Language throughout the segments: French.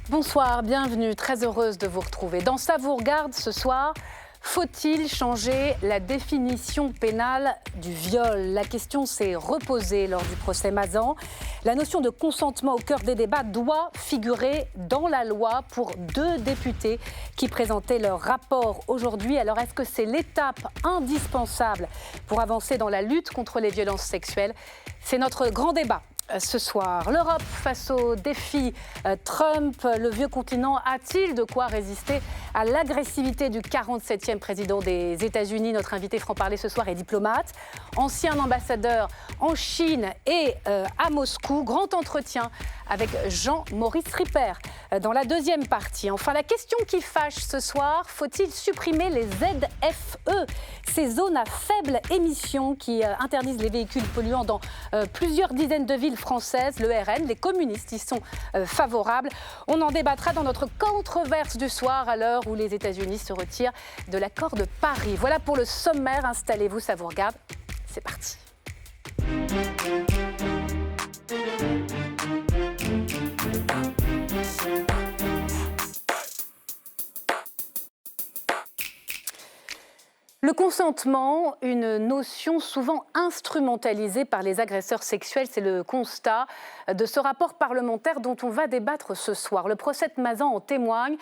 Bonsoir, bienvenue, très heureuse de vous retrouver. Dans Ça vous regarde ce soir, faut-il changer la définition pénale du viol? La question s'est reposée lors du procès Mazan. La notion de consentement au cœur des débats doit figurer dans la loi pour 2 députés qui présentaient leur rapport aujourd'hui. Alors est-ce que c'est l'étape indispensable pour avancer dans la lutte contre les violences sexuelles? C'est notre grand débat. Ce soir, l'Europe face aux défis Trump, le vieux continent a-t-il de quoi résister à l'agressivité du 47e président des États-Unis? Notre invité franc-parler ce soir est diplomate, ancien ambassadeur en Chine et à Moscou. Grand entretien avec Jean-Maurice Ripper dans la deuxième partie. Enfin, la question qui fâche ce soir, faut-il supprimer les ZFE, ces zones à faible émission qui interdisent les véhicules polluants dans plusieurs dizaines de villes françaises? Le RN, les communistes y sont favorables. On en débattra dans notre controverse du soir à l'heure où les États-Unis se retirent de l'accord de Paris. Voilà pour le sommaire. Installez-vous, ça vous regarde. C'est parti. Le consentement, une notion souvent instrumentalisée par les agresseurs sexuels, c'est le constat de ce rapport parlementaire dont on va débattre ce soir. Le procès de Mazan en témoigne.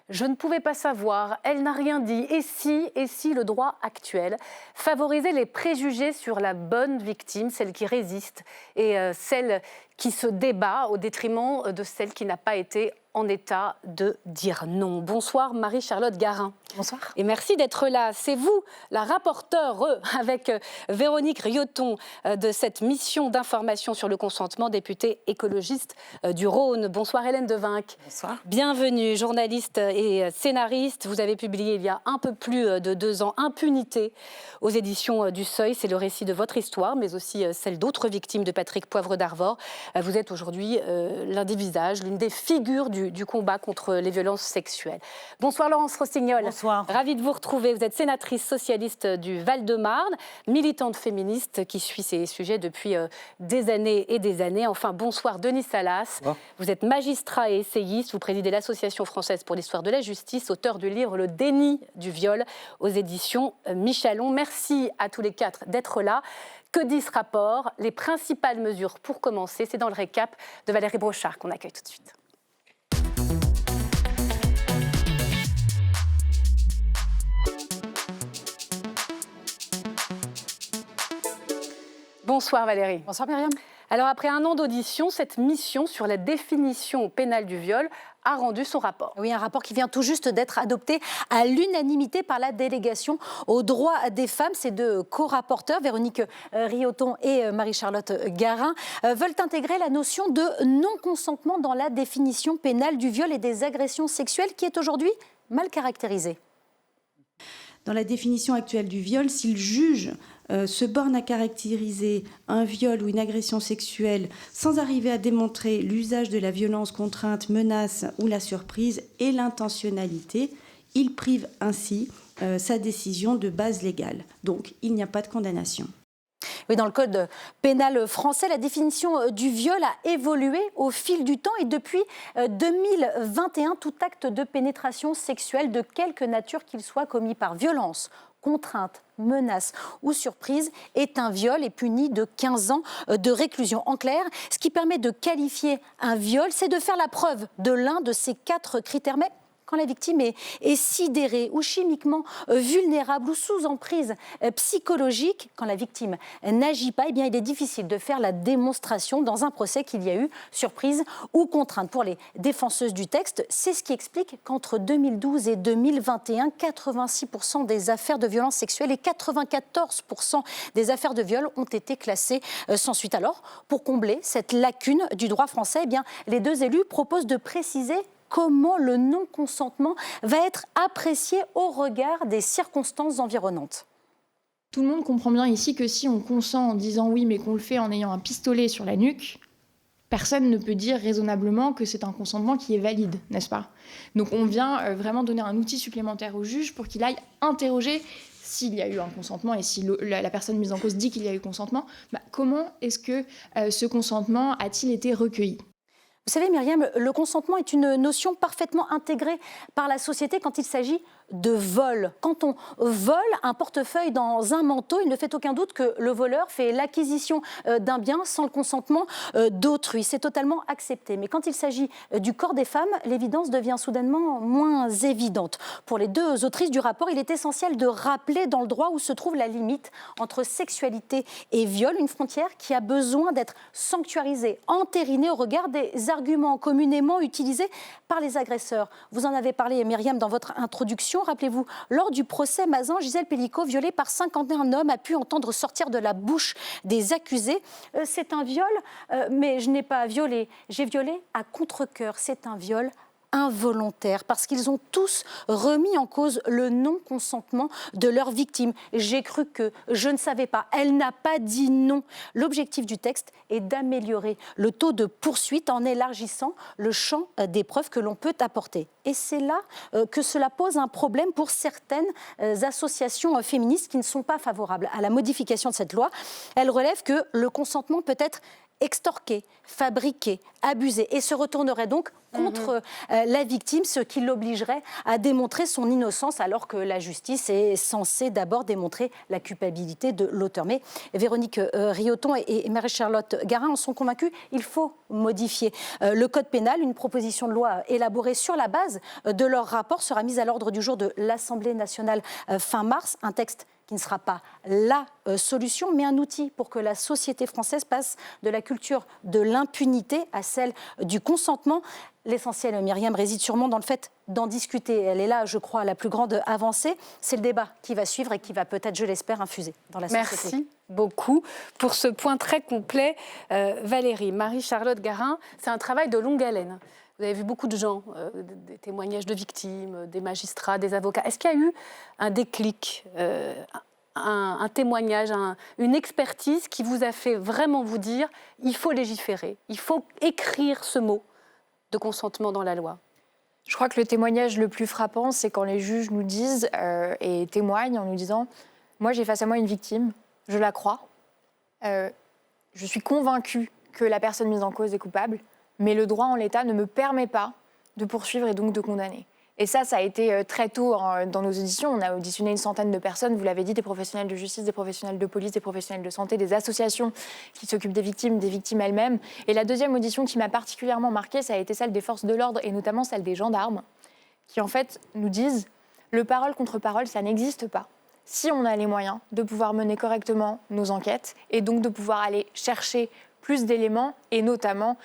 Je ne pouvais pas savoir, elle n'a rien dit. Et si le droit actuel favorisait les préjugés sur la bonne victime, celle qui résiste, et celle qui se débat au détriment de celle qui n'a pas été en état de dire non. Bonsoir Marie-Charlotte Garin. Bonsoir. Et merci d'être là. C'est vous, la rapporteure, avec Véronique Rioton, de cette mission d'information sur le consentement, députée écologiste du Rhône. Bonsoir Hélène Devinck. Bonsoir. Bienvenue, journaliste et scénariste. Vous avez publié il y a un peu plus de 2 ans Impunité aux éditions du Seuil. C'est le récit de votre histoire, mais aussi celle d'autres victimes de Patrick Poivre d'Arvor. Vous êtes aujourd'hui l'un des visages, l'une des figures du combat contre les violences sexuelles. Bonsoir Laurence Rossignol. Bonsoir. Ravie de vous retrouver. Vous êtes sénatrice socialiste du Val-de-Marne, militante féministe qui suit ces sujets depuis des années et des années. Enfin, bonsoir Denis Salas. Bonsoir. Vous êtes magistrat et essayiste. Vous présidez l'Association française pour l'histoire de la justice, auteur du livre Le déni du viol aux éditions Michalon. Merci à tous les 4 d'être là. Que dit ce rapport? Les principales mesures pour commencer, c'est dans le récap de Valérie Brochard qu'on accueille tout de suite. Bonsoir Valérie. Bonsoir Myriam. Alors après 1 an d'audition, cette mission sur la définition pénale du viol a rendu son rapport. Oui, un rapport qui vient tout juste d'être adopté à l'unanimité par la délégation aux droits des femmes. Ces 2 co-rapporteurs, Véronique Rioton et Marie-Charlotte Garin, veulent intégrer la notion de non-consentement dans la définition pénale du viol et des agressions sexuelles qui est aujourd'hui mal caractérisée. Dans la définition actuelle du viol, si le juge se borne à caractériser un viol ou une agression sexuelle sans arriver à démontrer l'usage de la violence, contrainte, menace ou la surprise et l'intentionnalité, il prive ainsi sa décision de base légale. Donc, il n'y a pas de condamnation. Oui, dans le code pénal français, la définition du viol a évolué au fil du temps et depuis 2021, tout acte de pénétration sexuelle de quelque nature qu'il soit commis par violence, contrainte, menace ou surprise est un viol et puni de 15 ans de réclusion. En clair, ce qui permet de qualifier un viol, c'est de faire la preuve de l'un de ces 4 critères. Mais quand la victime est sidérée ou chimiquement vulnérable ou sous emprise psychologique, quand la victime n'agit pas, eh bien, il est difficile de faire la démonstration dans un procès qu'il y a eu surprise ou contrainte. Pour les défenseuses du texte, c'est ce qui explique qu'entre 2012 et 2021, 86% des affaires de violences sexuelles et 94% des affaires de viol ont été classées sans suite. Alors, pour combler cette lacune du droit français, eh bien, les 2 élus proposent de préciser comment le non-consentement va être apprécié au regard des circonstances environnantes. Tout le monde comprend bien ici que si on consent en disant oui, mais qu'on le fait en ayant un pistolet sur la nuque, personne ne peut dire raisonnablement que c'est un consentement qui est valide, n'est-ce pas? Donc on vient vraiment donner un outil supplémentaire au juge pour qu'il aille interroger s'il y a eu un consentement et si la personne mise en cause dit qu'il y a eu consentement, comment est-ce que ce consentement a-t-il été recueilli? Vous savez, Myriam, le consentement est une notion parfaitement intégrée par la société quand il s'agit de vol. Quand on vole un portefeuille dans un manteau, il ne fait aucun doute que le voleur fait l'acquisition d'un bien sans le consentement d'autrui. C'est totalement accepté. Mais quand il s'agit du corps des femmes, l'évidence devient soudainement moins évidente. Pour les deux autrices du rapport, il est essentiel de rappeler dans le droit où se trouve la limite entre sexualité et viol, une frontière qui a besoin d'être sanctuarisée, entérinée au regard des arguments communément utilisés par les agresseurs. Vous en avez parlé, Myriam, dans votre introduction. Rappelez-vous, lors du procès Mazan, Gisèle Pellicot, violée par 51 hommes, a pu entendre sortir de la bouche des accusés « C'est un viol, mais je n'ai pas violé. J'ai violé à contre-cœur. C'est un viol involontaire », parce qu'ils ont tous remis en cause le non-consentement de leur victime. J'ai cru que, je ne savais pas, elle n'a pas dit non. L'objectif du texte est d'améliorer le taux de poursuite en élargissant le champ des preuves que l'on peut apporter. Et c'est là que cela pose un problème pour certaines associations féministes qui ne sont pas favorables à la modification de cette loi. Elles relèvent que le consentement peut être extorqué, fabriqué, abusé et se retournerait donc contre la victime, ce qui l'obligerait à démontrer son innocence alors que la justice est censée d'abord démontrer la culpabilité de l'auteur. Mais Véronique Rioton et Marie-Charlotte Garin en sont convaincues, il faut modifier le code pénal. Une proposition de loi élaborée sur la base de leur rapport sera mise à l'ordre du jour de l'Assemblée nationale fin mars. Un texte qui ne sera pas la solution, mais un outil pour que la société française passe de la culture de l'impunité à celle du consentement. L'essentiel, Myriam, réside sûrement dans le fait d'en discuter. Elle est là, je crois, la plus grande avancée. C'est le débat qui va suivre et qui va peut-être, je l'espère, infuser dans la société. Merci beaucoup pour ce point très complet, Valérie. Marie-Charlotte Garin, c'est un travail de longue haleine. Vous avez vu beaucoup de gens, des témoignages de victimes, des magistrats, des avocats. Est-ce qu'il y a eu un déclic, un témoignage, une expertise qui vous a fait vraiment vous dire « il faut légiférer, il faut écrire ce mot de consentement dans la loi ». Je crois que le témoignage le plus frappant, c'est quand les juges nous disent et témoignent en nous disant « moi, j'ai face à moi une victime, je la crois, je suis convaincue que la personne mise en cause est coupable, mais le droit en l'état ne me permet pas de poursuivre et donc de condamner ». Et ça a été très tôt dans nos auditions. On a auditionné une centaine de personnes, vous l'avez dit, des professionnels de justice, des professionnels de police, des professionnels de santé, des associations qui s'occupent des victimes elles-mêmes. Et la deuxième audition qui m'a particulièrement marquée, ça a été celle des forces de l'ordre et notamment celle des gendarmes, qui en fait nous disent « le parole contre parole, ça n'existe pas ». Si on a les moyens de pouvoir mener correctement nos enquêtes et donc de pouvoir aller chercher plus d'éléments et notamment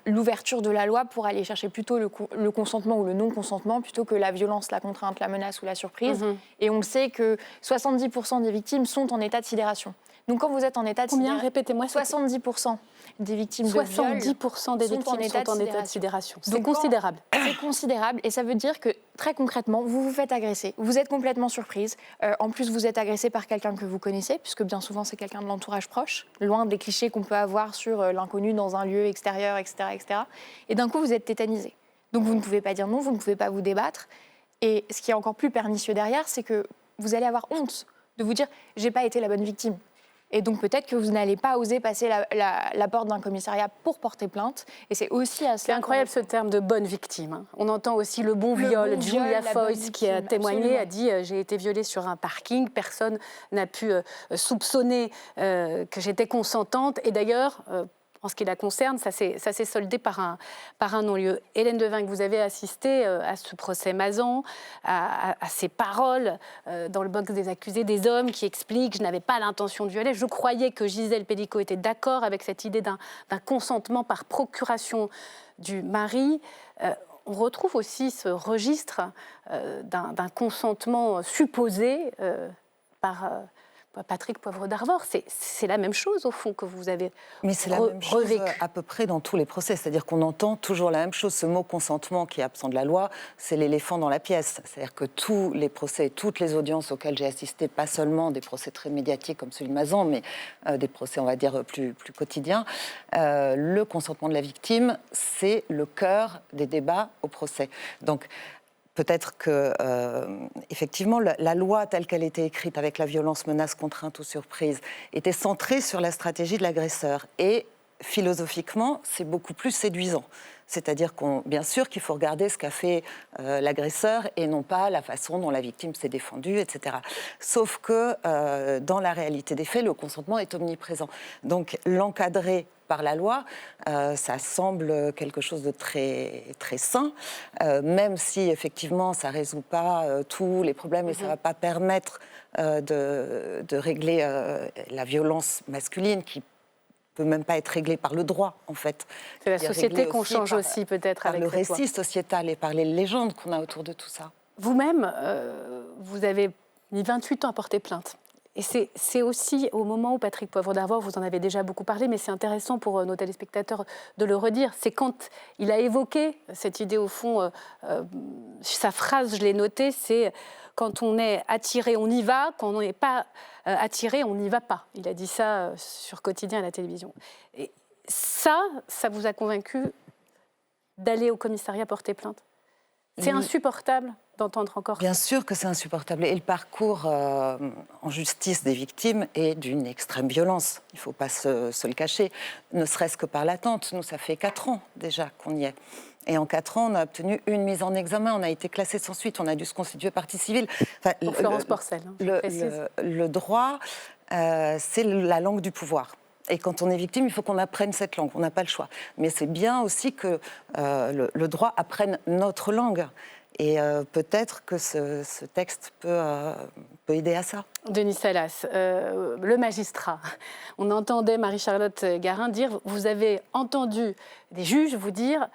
l'ouverture de la loi pour aller chercher plutôt le consentement ou le non-consentement plutôt que la violence, la contrainte, la menace ou la surprise. Et on le sait que 70% des victimes sont en état de sidération. Donc quand vous êtes en état de sidération... Combien ? Répétez-moi. 70% des victimes de viol 70% des victimes sont en état de sidération. C'est considérable. C'est considérable et ça veut dire que très concrètement, vous vous faites agresser, vous êtes complètement surprise. En plus, vous êtes agressé par quelqu'un que vous connaissez, puisque bien souvent, c'est quelqu'un de l'entourage proche, loin des clichés qu'on peut avoir sur l'inconnu dans un lieu extérieur, etc., etc. Et d'un coup, vous êtes tétanisé. Donc vous ne pouvez pas dire non, vous ne pouvez pas vous débattre. Et ce qui est encore plus pernicieux derrière, c'est que vous allez avoir honte de vous dire « j'ai pas été la bonne victime ». Et donc peut-être que vous n'allez pas oser passer la porte d'un commissariat pour porter plainte. Et c'est aussi à cela. C'est incroyable ce terme de bonne victime. On entend aussi le bon viol. Julia Foyce, qui a témoigné, a dit j'ai été violée sur un parking, personne n'a pu soupçonner que j'étais consentante. Et d'ailleurs, en ce qui la concerne, ça s'est soldé par un non-lieu. Hélène Devinck, vous avez assisté à ce procès Mazan, à ces paroles dans le box des accusés, des hommes qui expliquent « je n'avais pas l'intention de violer ». Je croyais que Gisèle Pellicot était d'accord avec cette idée d'un consentement par procuration du mari. On retrouve aussi ce registre d'un consentement supposé par... Patrick Poivre d'Arvor, c'est la même chose au fond que vous avez revécu. Mais c'est la même chose à peu près dans tous les procès, c'est-à-dire qu'on entend toujours la même chose. Ce mot consentement qui est absent de la loi, c'est l'éléphant dans la pièce. C'est-à-dire que tous les procès, toutes les audiences auxquelles j'ai assisté, pas seulement des procès très médiatiques comme celui de Mazan, mais des procès, on va dire, plus quotidiens, le consentement de la victime, c'est le cœur des débats au procès. Donc, peut-être que, effectivement, la loi telle qu'elle était écrite avec la violence, menace, contrainte ou surprise était centrée sur la stratégie de l'agresseur. Et philosophiquement, c'est beaucoup plus séduisant. C'est-à-dire bien sûr qu'il faut regarder ce qu'a fait l'agresseur et non pas la façon dont la victime s'est défendue, etc. Sauf que dans la réalité des faits, le consentement est omniprésent. Donc l'encadrer par la loi, ça semble quelque chose de très, très sain, même si effectivement ça ne résout pas tous les problèmes et ça ne va pas permettre de régler la violence masculine qui peut même pas être réglée par le droit, en fait. C'est la société qu'on change aussi, peut-être, avec le cette loi. récit sociétal et par les légendes qu'on a autour de tout ça. Vous-même, vous avez mis 28 ans à porter plainte. Et c'est aussi au moment où Patrick Poivre d'Arvor, vous en avez déjà beaucoup parlé, mais c'est intéressant pour nos téléspectateurs de le redire, c'est quand il a évoqué cette idée, au fond, sa phrase, je l'ai notée, c'est « quand on est attiré, on y va, quand on n'est pas attiré, on n'y va pas ». Il a dit ça sur Quotidien à la télévision. Et ça vous a convaincu d'aller au commissariat porter plainte? C'est insupportable d'entendre encore ça. Bien sûr que c'est insupportable. Et le parcours en justice des victimes est d'une extrême violence. Il ne faut pas se le cacher. Ne serait-ce que par l'attente. Nous, ça fait 4 ans déjà qu'on y est. Et en 4 ans, on a obtenu une mise en examen. On a été classé sans suite. On a dû se constituer partie civile. Enfin, pour Florence Porcel, le droit, c'est la langue du pouvoir. Et quand on est victime, il faut qu'on apprenne cette langue. On n'a pas le choix. Mais c'est bien aussi que le droit apprenne notre langue. Et peut-être que ce texte peut aider à ça. Denis Salas, le magistrat. On entendait Marie-Charlotte Garin dire, vous avez entendu des juges vous dire,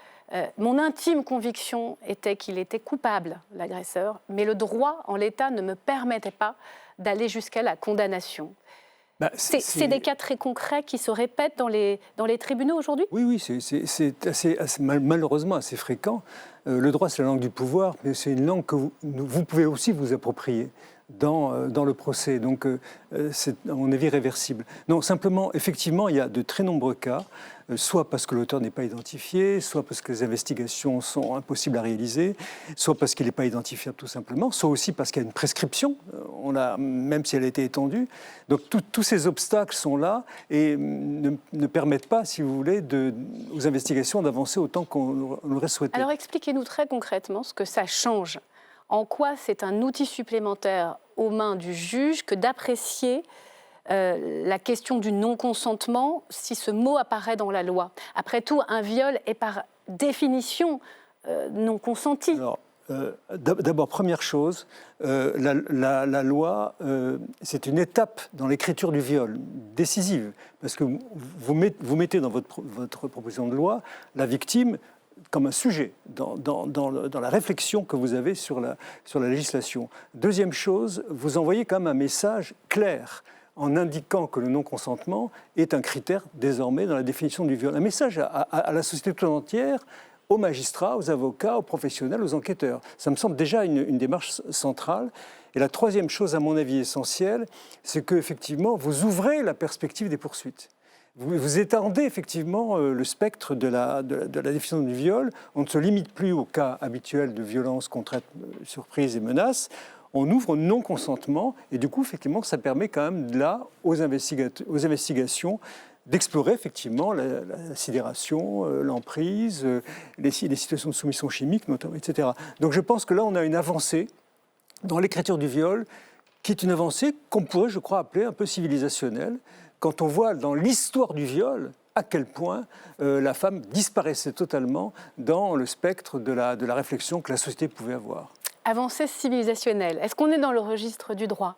mon intime conviction était qu'il était coupable, l'agresseur, mais le droit, en l'état, ne me permettait pas d'aller jusqu'à la condamnation. C'est des cas très concrets qui se répètent dans les tribunaux aujourd'hui? Oui, c'est malheureusement assez fréquent. Le droit, c'est la langue du pouvoir, mais c'est une langue que vous pouvez aussi vous approprier dans le procès. Donc, c'est, à mon avis, réversible. Non, simplement, effectivement, il y a de très nombreux cas, soit parce que l'auteur n'est pas identifié, soit parce que les investigations sont impossibles à réaliser, soit parce qu'il n'est pas identifiable tout simplement, soit aussi parce qu'il y a une prescription, même si elle a été étendue. Donc tous ces obstacles sont là et ne permettent pas, si vous voulez, aux investigations d'avancer autant qu'on l'aurait souhaité. Alors expliquez-nous très concrètement ce que ça change. En quoi c'est un outil supplémentaire aux mains du juge que d'apprécier la question du non-consentement si ce mot apparaît dans la loi. Après tout, un viol est par définition non consenti. Alors, d'abord, première chose, la loi, c'est une étape dans l'écriture du viol, décisive, parce que vous mettez dans votre proposition de loi la victime comme un sujet dans la réflexion que vous avez sur la législation. Deuxième chose, vous envoyez quand même un message clair en indiquant que le non-consentement est un critère désormais dans la définition du viol. Un message à la société tout entière, aux magistrats, aux avocats, aux professionnels, aux enquêteurs. Ça me semble déjà une démarche centrale. Et la troisième chose, à mon avis, essentielle, c'est qu'effectivement, vous ouvrez la perspective des poursuites. Vous étendez effectivement le spectre de la définition du viol. On ne se limite plus au cas habituel de violence, contrainte, surprise et menace. On ouvre non-consentement et du coup, effectivement, ça permet quand même là, aux investigations, d'explorer effectivement la sidération, l'emprise, les situations de soumission chimique, notamment, etc. Donc je pense que là, on a une avancée dans l'écriture du viol, qui est une avancée qu'on pourrait, je crois, appeler un peu civilisationnelle, quand on voit dans l'histoire du viol à quel point la femme disparaissait totalement dans le spectre de la réflexion que la société pouvait avoir. Avancée civilisationnelle, est-ce qu'on est dans le registre du droit ?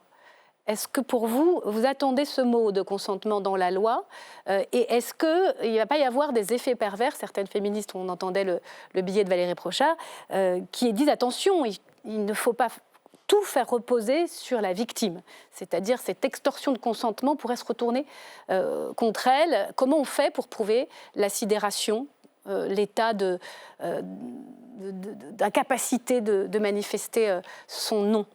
Est-ce que pour vous, vous attendez ce mot de consentement dans la loi et est-ce qu'il ne va pas y avoir des effets pervers? Certaines féministes, on entendait le billet de Valérie Prochat, qui disent attention, il ne faut pas tout faire reposer sur la victime. C'est-à-dire cette extorsion de consentement pourrait se retourner contre elle. Comment on fait pour prouver la sidération, l'état d'incapacité de manifester son non?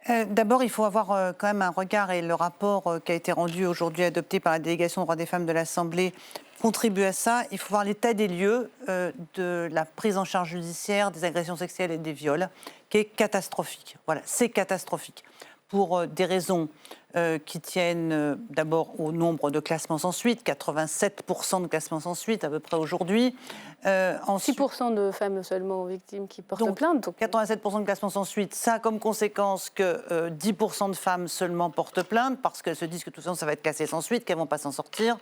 D'abord, il faut avoir quand même un regard, et le rapport qui a été rendu aujourd'hui, adopté par la délégation aux droits des femmes de l'Assemblée, contribue à ça. Il faut voir l'état des lieux de la prise en charge judiciaire des agressions sexuelles et des viols, qui est catastrophique. Voilà, c'est catastrophique. pour des raisons qui tiennent d'abord au nombre de classements sans suite, 87% de classements sans suite à peu près aujourd'hui. 6% de femmes seulement victimes qui portent plainte. Donc 87% de classements sans suite, ça a comme conséquence que 10% de femmes seulement portent plainte parce qu'elles se disent que de toute façon ça va être classé sans suite, qu'elles ne vont pas s'en sortir.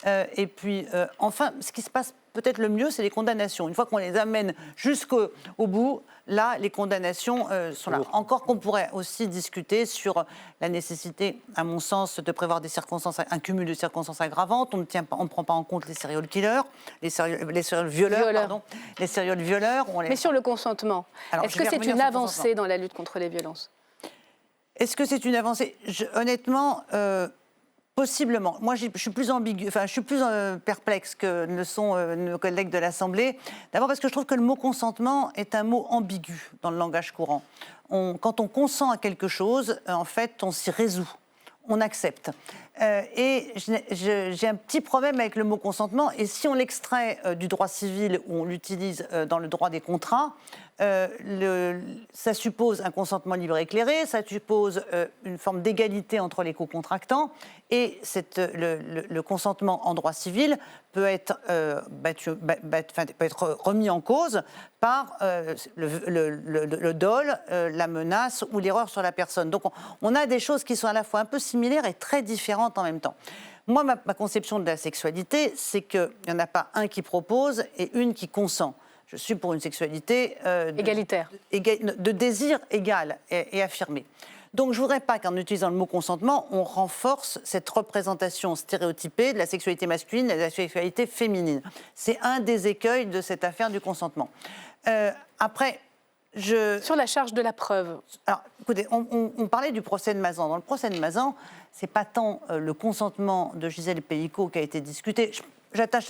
Et puis, enfin, ce qui se passe peut-être le mieux, c'est les condamnations. Une fois qu'on les amène jusqu'au bout, là, les condamnations sont là. Encore qu'on pourrait aussi discuter sur la nécessité, à mon sens, de prévoir des circonstances, un cumul de circonstances aggravantes. On ne prend pas en compte les serial killers, les serial violeurs, pardon, les serial violeurs. Mais sur le consentement, est-ce que c'est une avancée dans la lutte contre les violences? Est-ce que c'est une avancée? Honnêtement... Possiblement. Moi, je suis plus perplexe que ne sont nos collègues de l'Assemblée. D'abord parce que je trouve que le mot consentement est un mot ambigu dans le langage courant. Quand on consent à quelque chose, en fait, on s'y résout. On accepte. Et j'ai un petit problème avec le mot consentement. Et si on l'extrait du droit civil ou on l'utilise dans le droit des contrats, ça suppose un consentement libre et éclairé, ça suppose une forme d'égalité entre les co-contractants. Et le consentement en droit civil peut être, peut être remis en cause par le dol, la menace ou l'erreur sur la personne. Donc on a des choses qui sont à la fois un peu similaires et très différentes en même temps. Moi, ma conception de la sexualité, c'est qu'il n'y en a pas un qui propose et une qui consent. Je suis pour une sexualité égalitaire, de désir égal et affirmé. Donc je ne voudrais pas qu'en utilisant le mot consentement, on renforce cette représentation stéréotypée de la sexualité masculine et de la sexualité féminine. C'est un des écueils de cette affaire du consentement. Après, sur la charge de la preuve. Alors, écoutez, on parlait du procès de Mazan. Dans le procès de Mazan, ce n'est pas tant le consentement de Gisèle Pelicot qui a été discuté. J'attache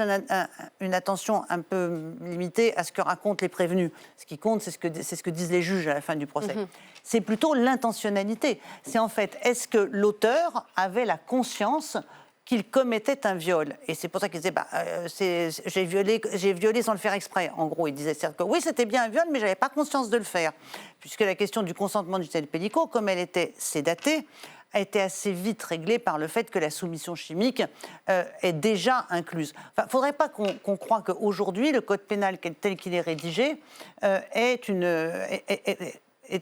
une attention un peu limitée à ce que racontent les prévenus. Ce qui compte, c'est ce que disent les juges à la fin du procès. C'est plutôt l'intentionnalité. C'est en fait, est-ce que l'auteur avait la conscience qu'il commettait un viol? Et c'est pour ça qu'il disait, j'ai violé sans le faire exprès. En gros, il disait que oui, c'était bien un viol, mais je n'avais pas conscience de le faire. Puisque la question du consentement de Gisèle Pelicot, comme elle était sédatée, a été assez vite réglée par le fait que la soumission chimique est déjà incluse. Il ne faudrait pas qu'on croie qu'aujourd'hui, le code pénal tel qu'il est rédigé est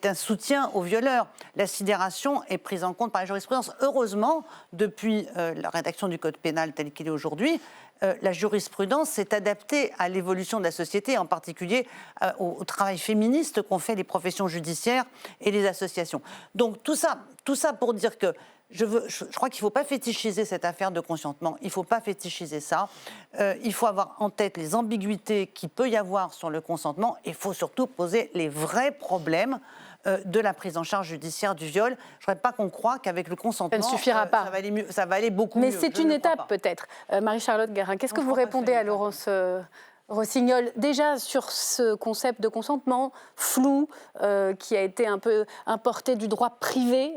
un soutien aux violeurs. La sidération est prise en compte par la jurisprudence. Heureusement, depuis la rédaction du code pénal tel qu'il est aujourd'hui, la jurisprudence s'est adaptée à l'évolution de la société, en particulier au travail féministe qu'ont fait les professions judiciaires et les associations. Donc tout ça pour dire que je crois qu'il ne faut pas fétichiser cette affaire de consentement. Il ne faut pas fétichiser ça. Il faut avoir en tête les ambiguïtés qu'il peut y avoir sur le consentement. Il faut surtout poser les vrais problèmes de la prise en charge judiciaire du viol. Je ne voudrais pas qu'on croie qu'avec le consentement, ça ne suffira pas. Ça va aller beaucoup mieux. Mais c'est une étape peut-être. Marie-Charlotte Guérin, qu'est-ce que vous répondez à Laurence Rossignol, déjà sur ce concept de consentement flou qui a été un peu importé du droit privé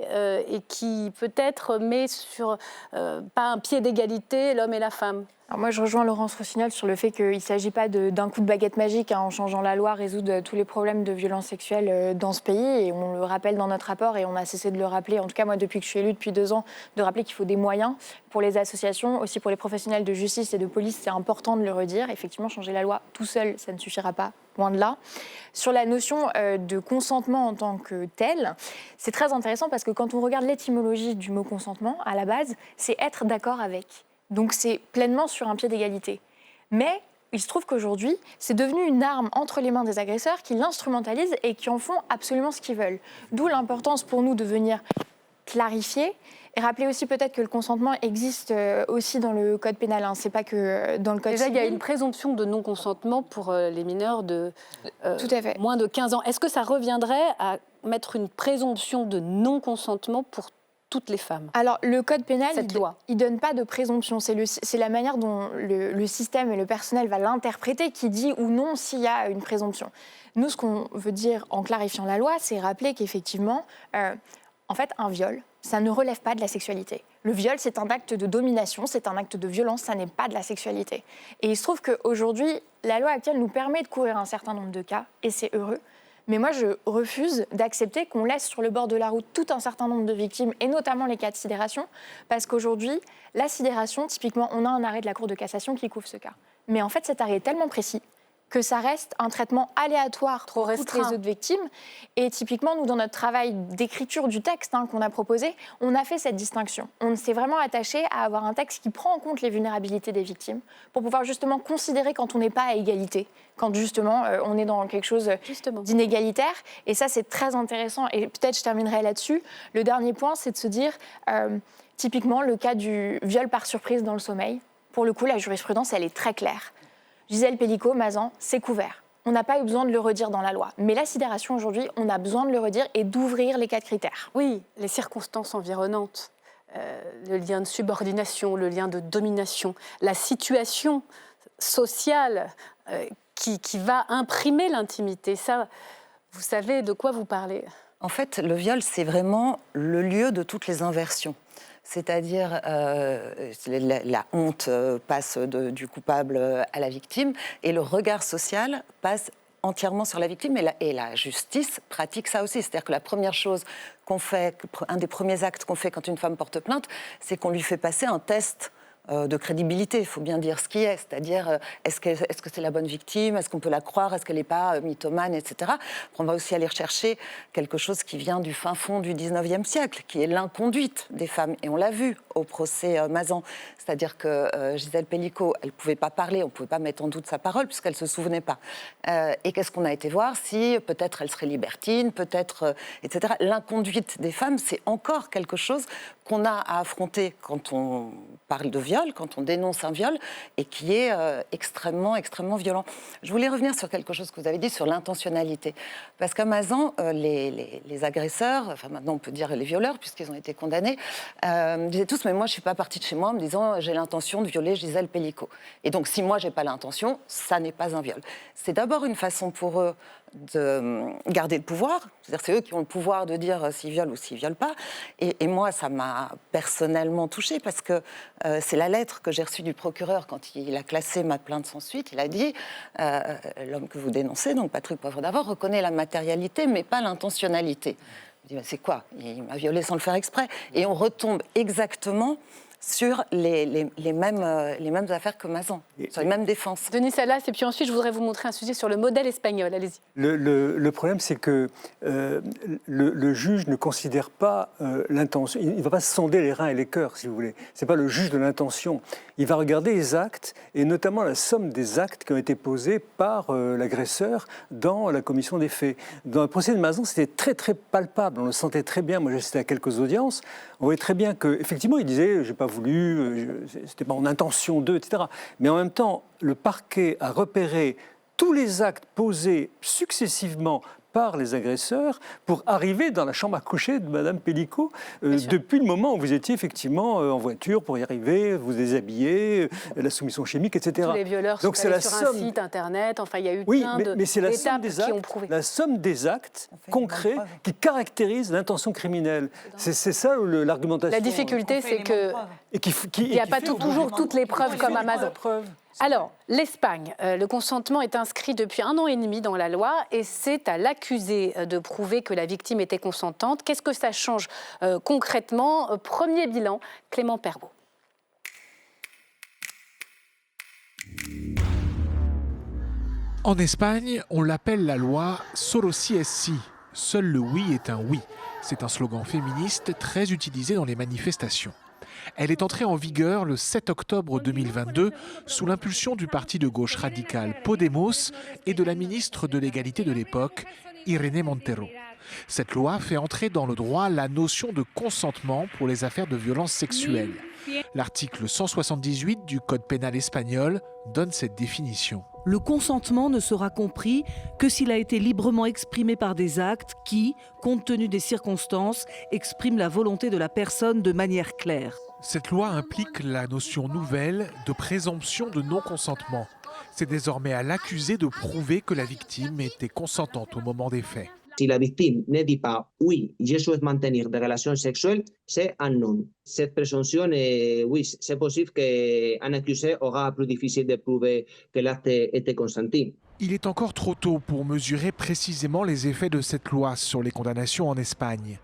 et qui peut-être met sur pas un pied d'égalité l'homme et la femme? Alors moi, je rejoins Laurence Rossignol sur le fait qu'il ne s'agit pas d'un coup de baguette magique en changeant la loi, résoudre tous les problèmes de violence sexuelle dans ce pays. Et on le rappelle dans notre rapport et on a cessé de le rappeler, en tout cas moi depuis que je suis élue depuis 2 ans, de rappeler qu'il faut des moyens pour les associations, aussi pour les professionnels de justice et de police. C'est important de le redire. Effectivement, changer la loi tout seul, ça ne suffira pas, loin de là. Sur la notion de consentement en tant que tel, c'est très intéressant parce que quand on regarde l'étymologie du mot consentement, à la base, c'est être d'accord avec. Donc c'est pleinement sur un pied d'égalité. Mais il se trouve qu'aujourd'hui, c'est devenu une arme entre les mains des agresseurs qui l'instrumentalisent et qui en font absolument ce qu'ils veulent. D'où l'importance pour nous de venir clarifier et rappeler aussi peut-être que le consentement existe aussi dans le code pénal. C'est pas que dans le code civil. Déjà, il y a une présomption de non-consentement pour les mineurs de Tout à fait. moins de 15 ans. Est-ce que ça reviendrait à mettre une présomption de non-consentement pour toutes les femmes? Alors, le code pénal, il ne donne pas de présomption. C'est la manière dont le système et le personnel va l'interpréter qui dit ou non s'il y a une présomption. Nous, ce qu'on veut dire en clarifiant la loi, c'est rappeler qu'effectivement, en fait, un viol, ça ne relève pas de la sexualité. Le viol, c'est un acte de domination, c'est un acte de violence, ça n'est pas de la sexualité. Et il se trouve qu'aujourd'hui, la loi actuelle nous permet de couvrir un certain nombre de cas, et c'est heureux. Mais moi, je refuse d'accepter qu'on laisse sur le bord de la route tout un certain nombre de victimes, et notamment les cas de sidération, parce qu'aujourd'hui, la sidération, typiquement, on a un arrêt de la Cour de cassation qui couvre ce cas. Mais en fait, cet arrêt est tellement précis que ça reste un traitement aléatoire pour toutes les autres victimes. Et typiquement, nous, dans notre travail d'écriture du texte qu'on a proposé, on a fait cette distinction. On s'est vraiment attaché à avoir un texte qui prend en compte les vulnérabilités des victimes pour pouvoir justement considérer quand on n'est pas à égalité, quand justement on est dans quelque chose d'inégalitaire. Et ça, c'est très intéressant. Et peut-être je terminerai là-dessus. Le dernier point, c'est de se dire, typiquement, le cas du viol par surprise dans le sommeil. Pour le coup, la jurisprudence, elle est très claire. Gisèle Pelicot, Mazan, c'est couvert. On n'a pas eu besoin de le redire dans la loi. Mais la sidération, aujourd'hui, on a besoin de le redire et d'ouvrir les cas de critères. Oui, les circonstances environnantes, le lien de subordination, le lien de domination, la situation sociale qui va imprimer l'intimité. Ça, vous savez de quoi vous parlez. En fait, le viol, c'est vraiment le lieu de toutes les inversions. C'est-à-dire la honte passe du coupable à la victime et le regard social passe entièrement sur la victime et la justice pratique ça aussi. C'est-à-dire que la première chose qu'on fait, un des premiers actes qu'on fait quand une femme porte plainte, c'est qu'on lui fait passer un test de crédibilité, il faut bien dire ce qui est, c'est-à-dire est-ce que c'est la bonne victime, est-ce qu'on peut la croire, est-ce qu'elle n'est pas mythomane, etc. On va aussi aller rechercher quelque chose qui vient du fin fond du 19e siècle, qui est l'inconduite des femmes, et on l'a vu au procès Mazan, c'est-à-dire que Gisèle Pelicot, elle ne pouvait pas parler, on ne pouvait pas mettre en doute sa parole puisqu'elle ne se souvenait pas. Et qu'est-ce qu'on a été voir? Si peut-être elle serait libertine, peut-être, etc. L'inconduite des femmes, c'est encore quelque chose qu'on a à affronter quand on parle de viol, quand on dénonce un viol, et qui est extrêmement, extrêmement violent. Je voulais revenir sur quelque chose que vous avez dit sur l'intentionnalité. Parce qu'à Mazan, les agresseurs, enfin maintenant on peut dire les violeurs, puisqu'ils ont été condamnés, disaient tous, mais moi je ne suis pas partie de chez moi en me disant j'ai l'intention de violer Gisèle Pelicot. Et donc si moi je n'ai pas l'intention, ça n'est pas un viol. C'est d'abord une façon pour eux de garder le pouvoir, c'est-à-dire c'est eux qui ont le pouvoir de dire s'ils violent ou s'ils ne violent pas. Et moi, ça m'a personnellement touchée parce que c'est la lettre que j'ai reçue du procureur quand il a classé ma plainte sans suite. Il a dit l'homme que vous dénoncez, donc Patrick Poivre d'Arvor, reconnaît la matérialité mais pas l'intentionnalité. Je dis c'est quoi? Il m'a violée sans le faire exprès. Et on retombe exactement sur les mêmes affaires que Mazan, sur les mêmes défenses. Denis Salas, et puis ensuite je voudrais vous montrer un sujet sur le modèle espagnol, allez-y. Le problème, c'est que le juge ne considère pas l'intention, il ne va pas sonder les reins et les cœurs, si vous voulez. Ce n'est pas le juge de l'intention. Il va regarder les actes, et notamment la somme des actes qui ont été posés par l'agresseur dans la commission des faits. Dans le procès de Mazan, c'était très très palpable, on le sentait très bien. Moi j'ai assisté à quelques audiences, on voyait très bien qu'effectivement il disait « j'ai pas voulu, c'était pas mon intention d'eux », etc. Mais en même temps, le parquet a repéré tous les actes posés successivement par les agresseurs pour arriver dans la chambre à coucher de Mme Pelicot depuis le moment où vous étiez effectivement en voiture pour y arriver, vous déshabiller, la soumission chimique, etc. Tous les violeurs donc sont allés sur un site internet, enfin il y a eu plein d'étapes qui ont prouvé. La somme des actes concrets qui caractérisent l'intention criminelle. C'est ça l'argumentation. La difficulté, c'est qu'il n'y a pas toujours toutes les preuves comme à Mazan. Alors, l'Espagne, le consentement est inscrit depuis 1 an et demi dans la loi et c'est à l'accusé de prouver que la victime était consentante. Qu'est-ce que ça change concrètement? Premier bilan, Clément Perbaud. En Espagne, on l'appelle la loi Solo si es si. Seul le oui est un oui. C'est un slogan féministe très utilisé dans les manifestations. Elle est entrée en vigueur le 7 octobre 2022 sous l'impulsion du parti de gauche radical Podemos et de la ministre de l'égalité de l'époque, Irene Montero. Cette loi fait entrer dans le droit la notion de consentement pour les affaires de violences sexuelles. L'article 178 du Code pénal espagnol donne cette définition. Le consentement ne sera compris que s'il a été librement exprimé par des actes qui, compte tenu des circonstances, expriment la volonté de la personne de manière claire. Cette loi implique la notion nouvelle de présomption de non-consentement. C'est désormais à l'accusé de prouver que la victime était consentante au moment des faits. Si la victime ne dit pas « oui, je souhaite maintenir des relations sexuelles », c'est un non. Cette présomption, oui, c'est possible qu'un accusé aura plus difficile de prouver que l'acte était consenti. Il est encore trop tôt pour mesurer précisément les effets de cette loi sur les condamnations en Espagne.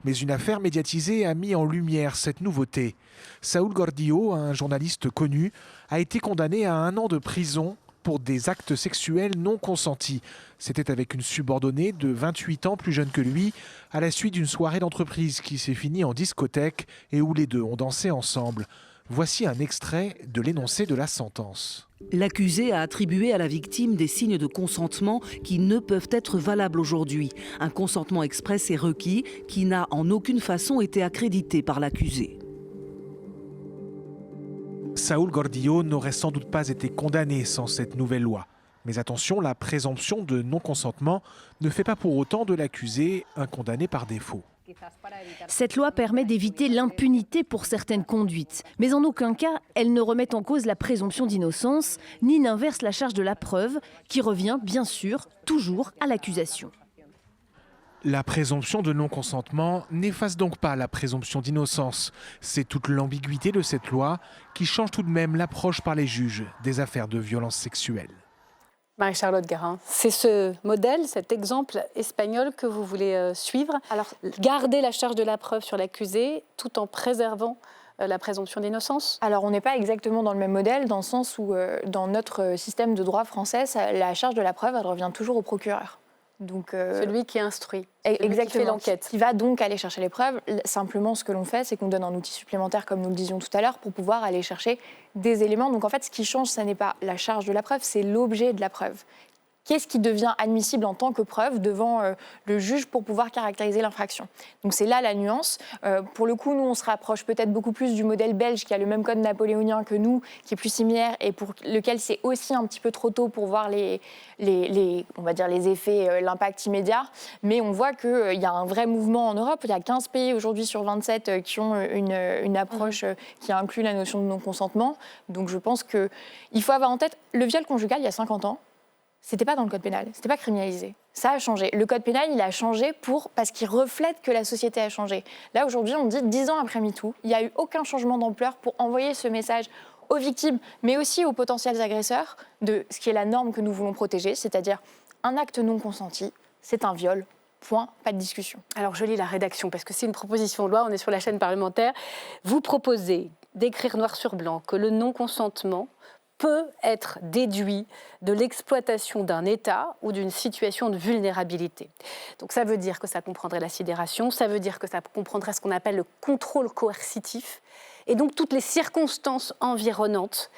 Mais une affaire médiatisée a mis en lumière cette nouveauté. Saúl Gordillo, un journaliste connu, a été condamné à 1 an de prison pour des actes sexuels non consentis. C'était avec une subordonnée de 28 ans plus jeune que lui, à la suite d'une soirée d'entreprise qui s'est finie en discothèque et où les deux ont dansé ensemble. Voici un extrait de l'énoncé de la sentence. L'accusé a attribué à la victime des signes de consentement qui ne peuvent être valables aujourd'hui. Un consentement express et requis qui n'a en aucune façon été accrédité par l'accusé. Saúl Gordillo n'aurait sans doute pas été condamné sans cette nouvelle loi. Mais attention, la présomption de non-consentement ne fait pas pour autant de l'accusé un condamné par défaut. Cette loi permet d'éviter l'impunité pour certaines conduites, mais en aucun cas, elle ne remet en cause la présomption d'innocence, ni n'inverse la charge de la preuve, qui revient bien sûr toujours à l'accusation. La présomption de non-consentement n'efface donc pas la présomption d'innocence. C'est toute l'ambiguïté de cette loi qui change tout de même l'approche par les juges des affaires de violences sexuelles. Marie-Charlotte Garin, c'est ce modèle, cet exemple espagnol que vous voulez suivre. Alors, garder la charge de la preuve sur l'accusé tout en préservant la présomption d'innocence. Alors, on n'est pas exactement dans le même modèle, dans le sens où, dans notre système de droit français, la charge de la preuve, elle revient toujours au procureur. Donc, celui qui instruit, exactement, qui fait l'enquête. Qui va donc aller chercher les preuves. Simplement, ce que l'on fait, c'est qu'on donne un outil supplémentaire, comme nous le disions tout à l'heure, pour pouvoir aller chercher des éléments. Donc en fait, ce qui change, ce n'est pas la charge de la preuve, c'est l'objet de la preuve. Qu'est-ce qui devient admissible en tant que preuve devant le juge pour pouvoir caractériser l'infraction? Donc c'est là la nuance. Pour le coup, nous, on se rapproche peut-être beaucoup plus du modèle belge qui a le même code napoléonien que nous, qui est plus similaire et pour lequel c'est aussi un petit peu trop tôt pour voir on va dire les effets, l'impact immédiat. Mais on voit qu'il y a un vrai mouvement en Europe. Il y a 15 pays aujourd'hui sur 27 qui ont une approche qui inclut la notion de non-consentement. Donc je pense qu'il faut avoir en tête le viol conjugal il y a 50 ans. C'était pas dans le code pénal, c'était pas criminalisé. Ça a changé. Le code pénal, il a changé parce qu'il reflète que la société a changé. Là, aujourd'hui, on dit 10 ans après MeToo, il n'y a eu aucun changement d'ampleur pour envoyer ce message aux victimes, mais aussi aux potentiels agresseurs de ce qui est la norme que nous voulons protéger, c'est-à-dire un acte non consenti, c'est un viol. Point, pas de discussion. Alors, je lis la rédaction, parce que c'est une proposition de loi, on est sur la chaîne parlementaire. Vous proposez d'écrire noir sur blanc que le non-consentement peut être déduit de l'exploitation d'un état ou d'une situation de vulnérabilité. Donc ça veut dire que ça comprendrait la sidération, ça veut dire que ça comprendrait ce qu'on appelle le contrôle coercitif, et donc toutes les circonstances environnantes.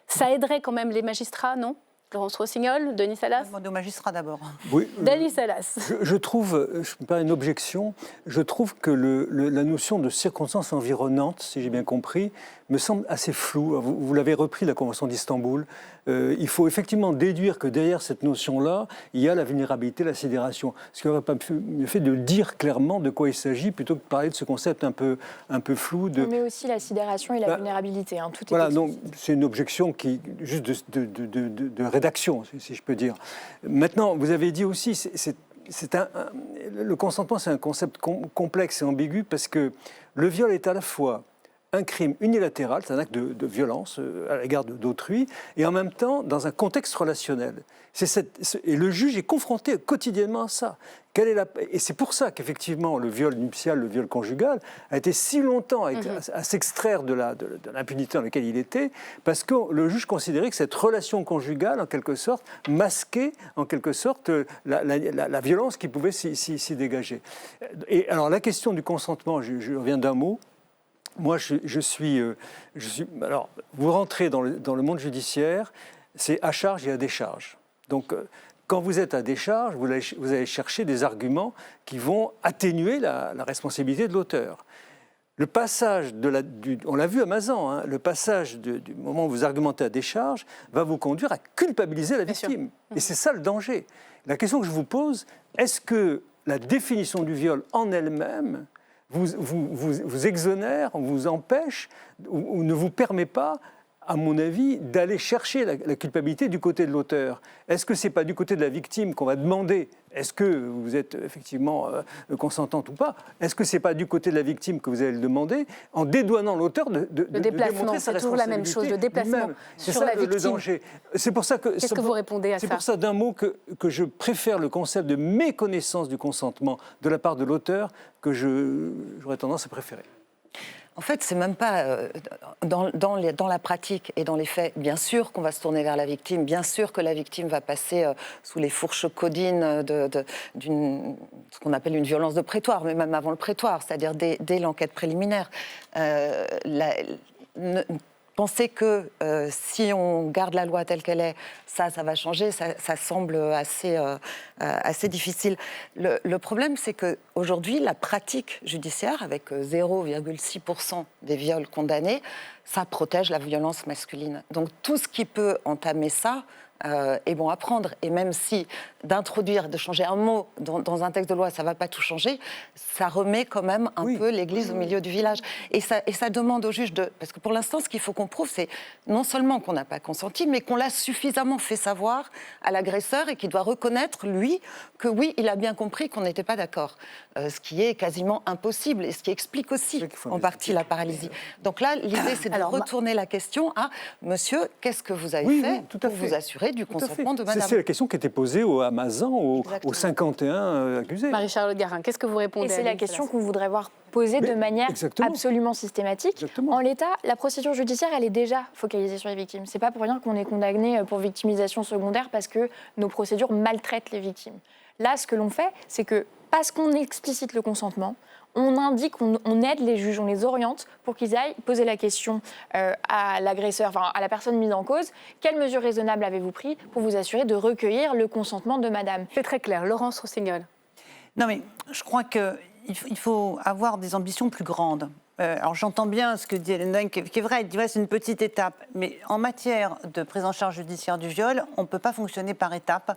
Ça aiderait quand même les magistrats, non ? Laurence Rossignol, Denis Salas. Je demande aux magistrats d'abord. Oui, Denis Salas. Je trouve, je ne peux pas une objection, je trouve que la notion de circonstances environnantes, si j'ai bien compris, me semble assez floue. Vous l'avez repris, la Convention d'Istanbul. Il faut effectivement déduire que derrière cette notion-là, il y a la vulnérabilité, la sidération. Ce qui n'aurait pas mieux fait de dire clairement de quoi il s'agit, plutôt que de parler de ce concept un peu flou. Mais aussi la sidération et la vulnérabilité. Tout est voilà, donc c'est une objection qui juste de rédaction, si je peux dire. Maintenant, vous avez dit aussi, le consentement, c'est un concept complexe et ambigu parce que le viol est à la fois un crime unilatéral, c'est un acte de violence à l'égard d'autrui, et en même temps dans un contexte relationnel. Et le juge est confronté quotidiennement à ça. Et c'est pour ça qu'effectivement le viol nuptial, le viol conjugal, a été si longtemps à s'extraire de l'impunité dans laquelle il était, parce que le juge considérait que cette relation conjugale, en quelque sorte, masquait en quelque sorte la violence qui pouvait s'y dégager. Et alors la question du consentement, je reviens d'un mot. Moi, alors, vous rentrez dans le monde judiciaire, c'est à charge et à décharge. Donc, quand vous êtes à décharge, vous allez chercher des arguments qui vont atténuer la responsabilité de l'auteur. Le passage on l'a vu à Mazan, hein, le passage du moment où vous argumentez à décharge va vous conduire à culpabiliser la victime. Et c'est ça le danger. La question que je vous pose, est-ce que la définition du viol en elle-même vous exonère, vous empêche ou ne vous permet pas à mon avis, d'aller chercher la culpabilité du côté de l'auteur. Est-ce que ce n'est pas du côté de la victime qu'on va demander est-ce que vous êtes effectivement consentante ou pas? Est-ce que ce n'est pas du côté de la victime que vous allez le demander en dédouanant l'auteur de démontrer sa responsabilité? C'est toujours la même chose, le déplacement sur la victime. Le danger. C'est pour ça que... Qu'est-ce que vous répondez à ça? C'est pour ça, d'un mot, que je préfère le concept de méconnaissance du consentement de la part de l'auteur que j'aurais tendance à préférer. En fait, c'est même pas dans la pratique et dans les faits. Bien sûr qu'on va se tourner vers la victime, bien sûr que la victime va passer sous les fourches caudines d'une ce qu'on appelle une violence de prétoire, mais même avant le prétoire, c'est-à-dire dès l'enquête préliminaire. Penser que si on garde la loi telle qu'elle est, ça va changer, ça semble assez difficile. Le problème, c'est qu'aujourd'hui, la pratique judiciaire, avec 0,6% des viols condamnés, ça protège la violence masculine. Donc tout ce qui peut entamer ça est bon à prendre. Et même si de changer un mot dans un texte de loi, ça ne va pas tout changer, ça remet quand même un peu l'église au milieu du village. Et ça demande au juge Parce que pour l'instant, ce qu'il faut qu'on prouve, c'est non seulement qu'on n'a pas consenti, mais qu'on l'a suffisamment fait savoir à l'agresseur et qu'il doit reconnaître, lui, que oui, il a bien compris qu'on n'était pas d'accord. Ce qui est quasiment impossible et ce qui explique aussi en partie la paralysie. Donc là, l'idée, c'est de retourner la question à « Monsieur, qu'est-ce que vous avez fait pour vous assurer du consentement de madame ?» C'est la question qui était posée à Mazan, aux 51 accusés. Marie-Charlotte Garin, qu'est-ce que vous répondez? Et c'est la question qu'on voudrait voir posée de manière absolument systématique. En l'état, la procédure judiciaire, elle est déjà focalisée sur les victimes. C'est pas pour rien qu'on est condamné pour victimisation secondaire parce que nos procédures maltraitent les victimes. Là, ce que l'on fait, c'est que parce qu'on explicite le consentement, on indique, on aide les juges, on les oriente pour qu'ils aillent poser la question à l'agresseur, enfin à la personne mise en cause. Quelles mesures raisonnables avez-vous pris pour vous assurer de recueillir le consentement de madame? C'est très clair. Laurence Rossignol. Non mais je crois qu'il faut avoir des ambitions plus grandes. Alors j'entends bien ce que dit Hélène Dain, qui est vrai, elle dit ouais, c'est une petite étape. Mais en matière de prise en charge judiciaire du viol, on ne peut pas fonctionner par étapes,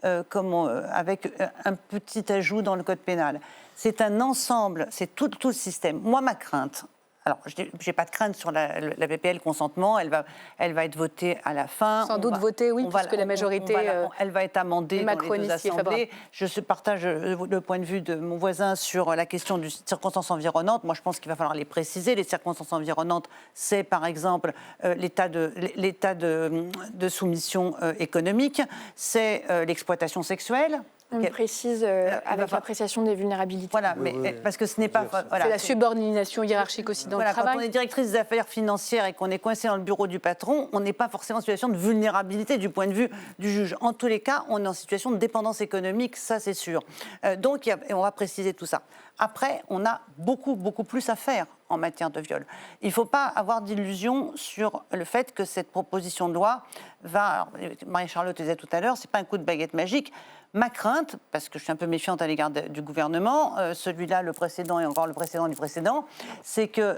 avec un petit ajout dans le code pénal. C'est un ensemble, c'est tout le système. Moi, ma crainte, alors je n'ai pas de crainte sur la PPL consentement, elle va être votée à la fin. Sans doute votée, oui, puisque la majorité... elle va être amendée dans les deux assemblées. Je partage le point de vue de mon voisin sur la question des circonstances environnantes. Moi, je pense qu'il va falloir les préciser. Les circonstances environnantes, c'est par exemple l'état de soumission économique, c'est l'exploitation sexuelle. On précise avec l'appréciation des vulnérabilités. Voilà, mais parce que ce n'est pas... Voilà, c'est la subordination hiérarchique aussi dans le travail. Quand on est directrice des affaires financières et qu'on est coincé dans le bureau du patron, on n'est pas forcément en situation de vulnérabilité du point de vue du juge. En tous les cas, on est en situation de dépendance économique, ça c'est sûr. Donc, on va préciser tout ça. Après, on a beaucoup plus à faire en matière de viol. Il ne faut pas avoir d'illusions sur le fait que cette proposition de loi va... Marie-Charlotte disait tout à l'heure, ce n'est pas un coup de baguette magique. Ma crainte, parce que je suis un peu méfiante à l'égard du gouvernement, celui-là, le précédent et encore le précédent du précédent, c'est qu'ils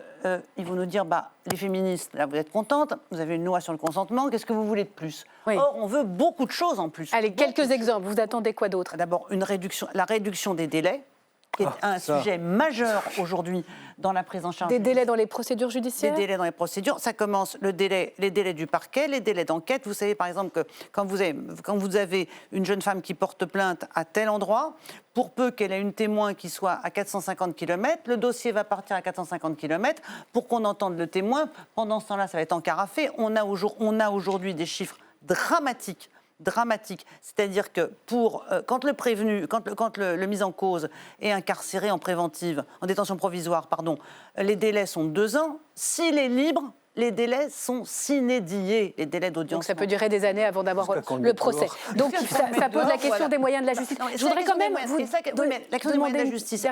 vont nous dire, les féministes, là vous êtes contentes, vous avez une loi sur le consentement, qu'est-ce que vous voulez de plus? Or, on veut beaucoup de choses en plus. Allez, quelques exemples, vous attendez quoi d'autre? D'abord, la réduction des délais, qui est un sujet majeur aujourd'hui dans la prise en charge. Des délais dans les procédures judiciaires? Des délais dans les procédures. Ça commence les délais du parquet, les délais d'enquête. Vous savez, par exemple, que quand vous avez une jeune femme qui porte plainte à tel endroit, pour peu qu'elle ait une témoin qui soit à 450 km, le dossier va partir à 450 km pour qu'on entende le témoin. Pendant ce temps-là, ça va être encarafé. On a aujourd'hui des chiffres dramatiques. C'est-à-dire que quand le prévenu, quand le mis en cause est incarcéré en détention provisoire, les délais sont 2 ans. S'il est libre, les délais sont sine-die, les délais d'audience. Donc ça peut durer des années avant d'avoir le procès. Donc ça pose la question des moyens de la justice. Je voudrais quand même vous demander la question des moyens de la justice.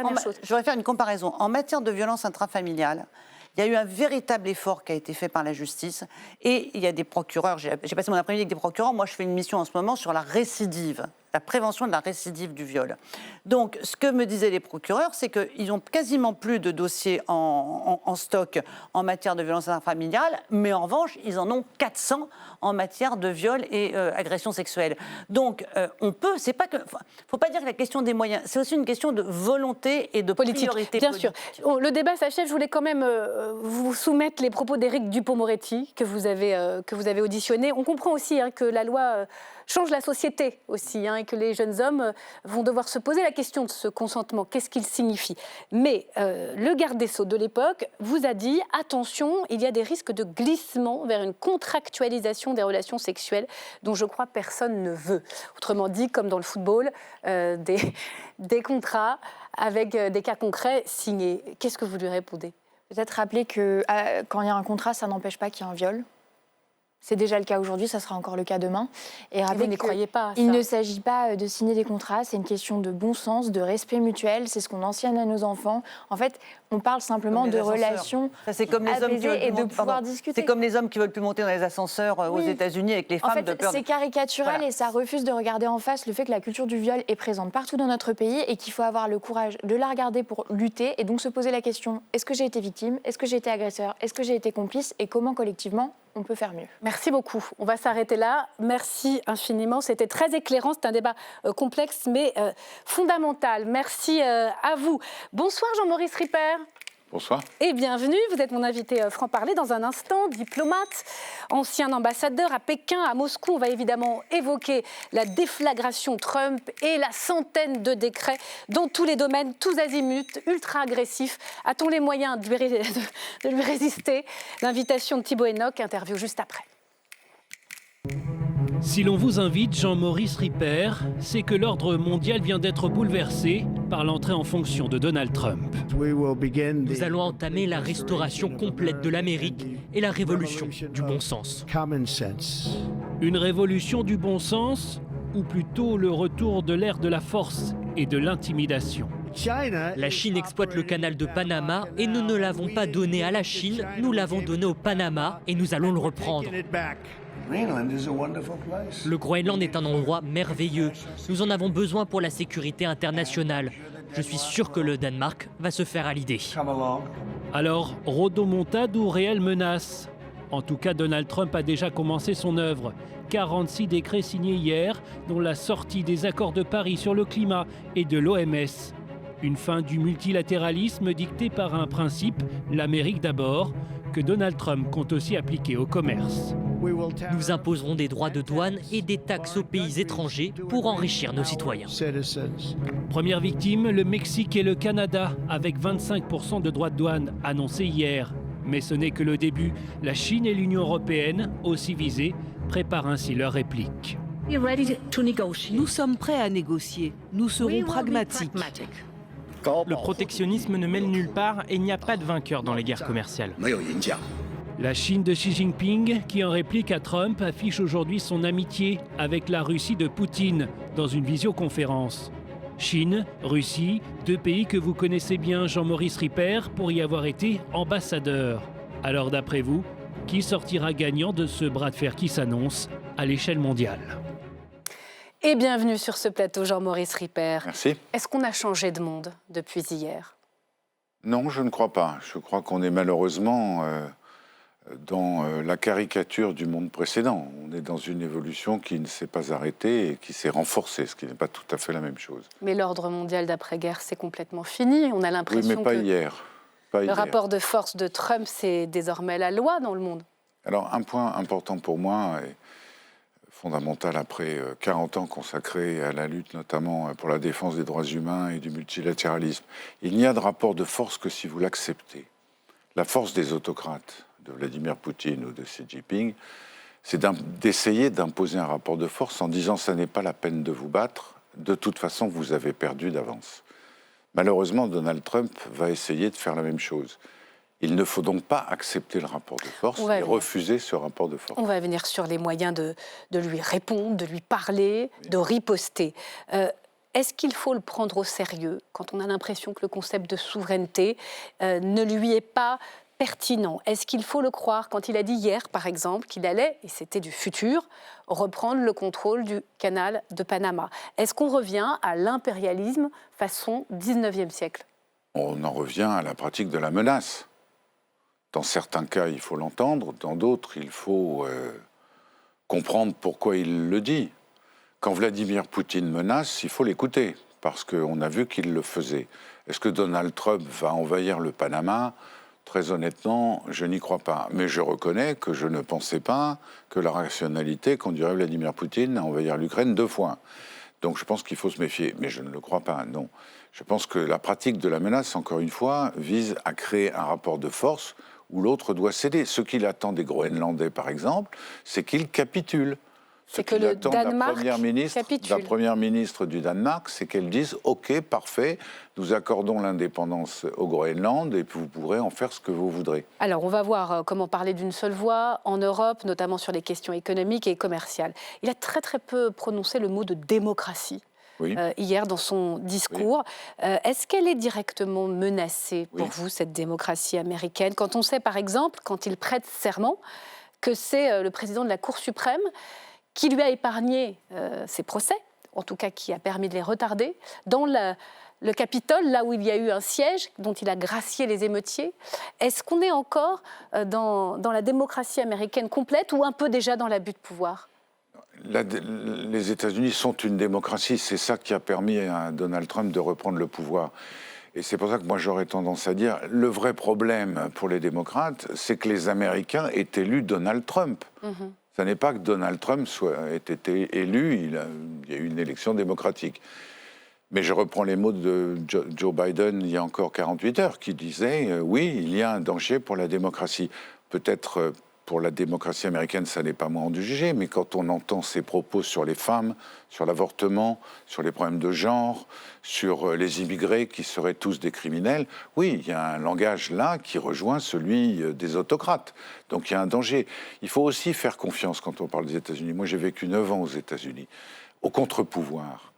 Je voudrais faire une comparaison. En matière de violence intrafamiliale, il y a eu un véritable effort qui a été fait par la justice et il y a des procureurs, j'ai passé mon après-midi avec des procureurs, moi je fais une mission en ce moment sur la récidive la prévention de la récidive du viol. Donc, ce que me disaient les procureurs, c'est qu'ils n'ont quasiment plus de dossiers en stock en matière de violence intrafamiliale, mais en revanche, ils en ont 400 en matière de viol et agression sexuelle. Donc, on peut, c'est pas que, faut pas dire que la question des moyens, c'est aussi une question de volonté et de politique. priorité Bien politique. sûr. Le débat s'achève. Je voulais quand même vous soumettre les propos d'Éric Dupond-Moretti que vous avez auditionné. On comprend aussi que la loi change la société aussi, et que les jeunes hommes vont devoir se poser la question de ce consentement. Qu'est-ce qu'il signifie? Mais le garde des Sceaux de l'époque vous a dit attention, il y a des risques de glissement vers une contractualisation des relations sexuelles dont je crois personne ne veut. Autrement dit, comme dans le football, des contrats avec des cas concrets signés. Qu'est-ce que vous lui répondez? Peut-être rappeler que quand il y a un contrat, ça n'empêche pas qu'il y ait un viol. C'est déjà le cas aujourd'hui, ça sera encore le cas demain. Et vous n'y croyez pas à ça? Il ne s'agit pas de signer des contrats, c'est une question de bon sens, de respect mutuel, c'est ce qu'on enseigne à nos enfants. En fait, on parle simplement de relations apaisées et de pouvoir discuter. C'est comme les hommes qui veulent plus monter dans les ascenseurs aux États-Unis avec les femmes en fait, de peur. C'est caricatural voilà. Et ça refuse de regarder en face le fait que la culture du viol est présente partout dans notre pays et qu'il faut avoir le courage de la regarder pour lutter et donc se poser la question, est-ce que j'ai été victime? Est-ce que j'ai été agresseur? Est-ce que j'ai été complice? Et comment collectivement on peut faire mieux. Merci beaucoup. On va s'arrêter là. Merci infiniment. C'était très éclairant. C'est un débat complexe mais fondamental. Merci à vous. Bonsoir Jean-Maurice Ripper. Bonsoir. Et bienvenue, vous êtes mon invité franc-parler dans un instant, diplomate, ancien ambassadeur à Pékin, à Moscou. On va évidemment évoquer la déflagration Trump et la centaine de décrets dans tous les domaines, tous azimuts, ultra agressifs. A-t-on les moyens de lui résister? L'invitation de Thibaut Enoch, interview juste après. Si l'on vous invite, Jean-Maurice Ripper, c'est que l'ordre mondial vient d'être bouleversé par l'entrée en fonction de Donald Trump. Nous allons entamer la restauration complète de l'Amérique et la révolution du bon sens. Une révolution du bon sens, ou plutôt le retour de l'ère de la force et de l'intimidation. La Chine exploite le canal de Panama et nous ne l'avons pas donné à la Chine, nous l'avons donné au Panama et nous allons le reprendre. Le Groenland est un endroit merveilleux. Nous en avons besoin pour la sécurité internationale. Je suis sûr que le Danemark va se faire à l'idée. Alors, rodomontade ou réelle menace? En tout cas, Donald Trump a déjà commencé son œuvre. 46 décrets signés hier, dont la sortie des accords de Paris sur le climat et de l'OMS. Une fin du multilatéralisme dicté par un principe, l'Amérique d'abord, que Donald Trump compte aussi appliquer au commerce. Nous imposerons des droits de douane et des taxes aux pays étrangers pour enrichir nos citoyens. Première victime, le Mexique et le Canada, avec 25% de droits de douane annoncés hier. Mais ce n'est que le début. La Chine et l'Union européenne, aussi visées, préparent ainsi leur réplique. Nous sommes prêts à négocier. Nous serons pragmatiques. Le protectionnisme ne mène nulle part et il n'y a pas de vainqueur dans les guerres commerciales. La Chine de Xi Jinping, qui en réplique à Trump, affiche aujourd'hui son amitié avec la Russie de Poutine dans une visioconférence. Chine, Russie, deux pays que vous connaissez bien, Jean-Maurice Ripper, pour y avoir été ambassadeur. Alors d'après vous, qui sortira gagnant de ce bras de fer qui s'annonce à l'échelle mondiale? Et bienvenue sur ce plateau, Jean-Maurice Ripper. Merci. Est-ce qu'on a changé de monde depuis hier? Non, je ne crois pas. Je crois qu'on est malheureusement dans la caricature du monde précédent. On est dans une évolution qui ne s'est pas arrêtée et qui s'est renforcée, ce qui n'est pas tout à fait la même chose. Mais l'ordre mondial d'après-guerre, c'est complètement fini. On a l'impression oui, mais pas que hier. Le rapport de force de Trump, c'est désormais la loi dans le monde. Alors, un point important pour moi, et fondamental après 40 ans consacrés à la lutte notamment pour la défense des droits humains et du multilatéralisme, il n'y a de rapport de force que si vous l'acceptez. La force des autocrates, de Vladimir Poutine ou de Xi Jinping, c'est d'essayer d'imposer un rapport de force en disant « ça n'est pas la peine de vous battre, de toute façon vous avez perdu d'avance ». Malheureusement, Donald Trump va essayer de faire la même chose. Il ne faut donc pas accepter le rapport de force et refuser ce rapport de force. On va venir sur les moyens de lui répondre, de lui parler, de riposter. Est-ce qu'il faut le prendre au sérieux quand on a l'impression que le concept de souveraineté ne lui est pas pertinent? Est-ce qu'il faut le croire quand il a dit hier, par exemple, qu'il allait, et c'était du futur, reprendre le contrôle du canal de Panama? Est-ce qu'on revient à l'impérialisme façon 19e siècle? On en revient à la pratique de la menace. Dans certains cas, il faut l'entendre, dans d'autres, il faut comprendre pourquoi il le dit. Quand Vladimir Poutine menace, il faut l'écouter, parce qu'on a vu qu'il le faisait. Est-ce que Donald Trump va envahir le Panama ? Très honnêtement, je n'y crois pas. Mais je reconnais que je ne pensais pas que la rationalité conduirait Vladimir Poutine à envahir l'Ukraine 2 fois. Donc je pense qu'il faut se méfier. Mais je ne le crois pas, non. Je pense que la pratique de la menace, encore une fois, vise à créer un rapport de force où l'autre doit céder. Ce qu'il attend des Groenlandais, par exemple, c'est qu'ils capitulent. C'est que le Danemark capitule. La première ministre du Danemark, c'est qu'elle dise « Ok, parfait, nous accordons l'indépendance au Groenland et vous pourrez en faire ce que vous voudrez ». Alors, on va voir comment parler d'une seule voix en Europe, notamment sur les questions économiques et commerciales. Il a très très peu prononcé le mot de démocratie. Oui. Hier dans son discours. Oui. Est-ce qu'elle est directement menacée pour vous, cette démocratie américaine, quand on sait, par exemple, quand il prête serment, que c'est le président de la Cour suprême qui lui a épargné ses procès, en tout cas qui a permis de les retarder, dans le Capitole, là où il y a eu un siège dont il a gracié les émeutiers. Est-ce qu'on est encore dans la démocratie américaine complète ou un peu déjà dans l'abus de pouvoir ? Les États-Unis sont une démocratie, c'est ça qui a permis à Donald Trump de reprendre le pouvoir. Et c'est pour ça que moi j'aurais tendance à dire, le vrai problème pour les démocrates, c'est que les Américains aient élu Donald Trump. Ce n'est pas que Donald Trump ait été élu, il y a eu une élection démocratique. Mais je reprends les mots de Joe Biden il y a encore 48 heures, qui disait oui, il y a un danger pour la démocratie. Peut-être pour la démocratie américaine, ça n'est pas moi de juger, mais quand on entend ses propos sur les femmes, sur l'avortement, sur les problèmes de genre, sur les immigrés qui seraient tous des criminels, oui, il y a un langage là qui rejoint celui des autocrates. Donc il y a un danger. Il faut aussi faire confiance quand on parle des États-Unis. Moi, j'ai vécu 9 ans aux États-Unis, au contre-pouvoir.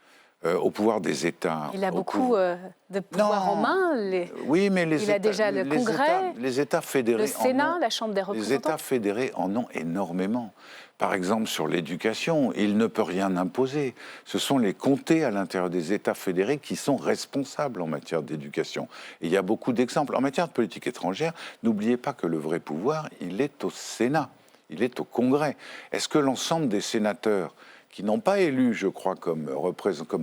Au pouvoir des États. Il a beaucoup de pouvoir en main. Oui, mais il a déjà le Congrès, les États fédérés, le Sénat, la Chambre des représentants. Les États fédérés en ont énormément. Par exemple, sur l'éducation, il ne peut rien imposer. Ce sont les comtés à l'intérieur des États fédérés qui sont responsables en matière d'éducation. Et il y a beaucoup d'exemples. En matière de politique étrangère, n'oubliez pas que le vrai pouvoir, il est au Sénat, il est au Congrès. Est-ce que l'ensemble des sénateurs qui n'ont pas élu, je crois, comme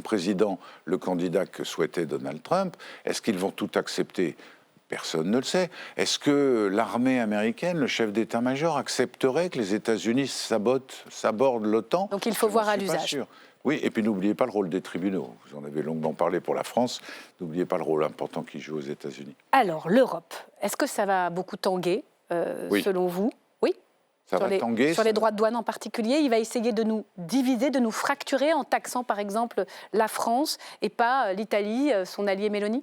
président le candidat que souhaitait Donald Trump, est-ce qu'ils vont tout accepter ? Personne ne le sait. Est-ce que l'armée américaine, le chef d'état-major, accepterait que les États-Unis sabordent l'OTAN ? Donc il faut voir à l'usage. Oui, et puis n'oubliez pas le rôle des tribunaux. Vous en avez longuement parlé pour la France. N'oubliez pas le rôle important qu'ils jouent aux États-Unis. Alors, l'Europe, est-ce que ça va beaucoup tanguer, selon vous ? Sur les droits de douane en particulier, il va essayer de nous diviser, de nous fracturer en taxant par exemple la France et pas l'Italie, son allié Meloni ?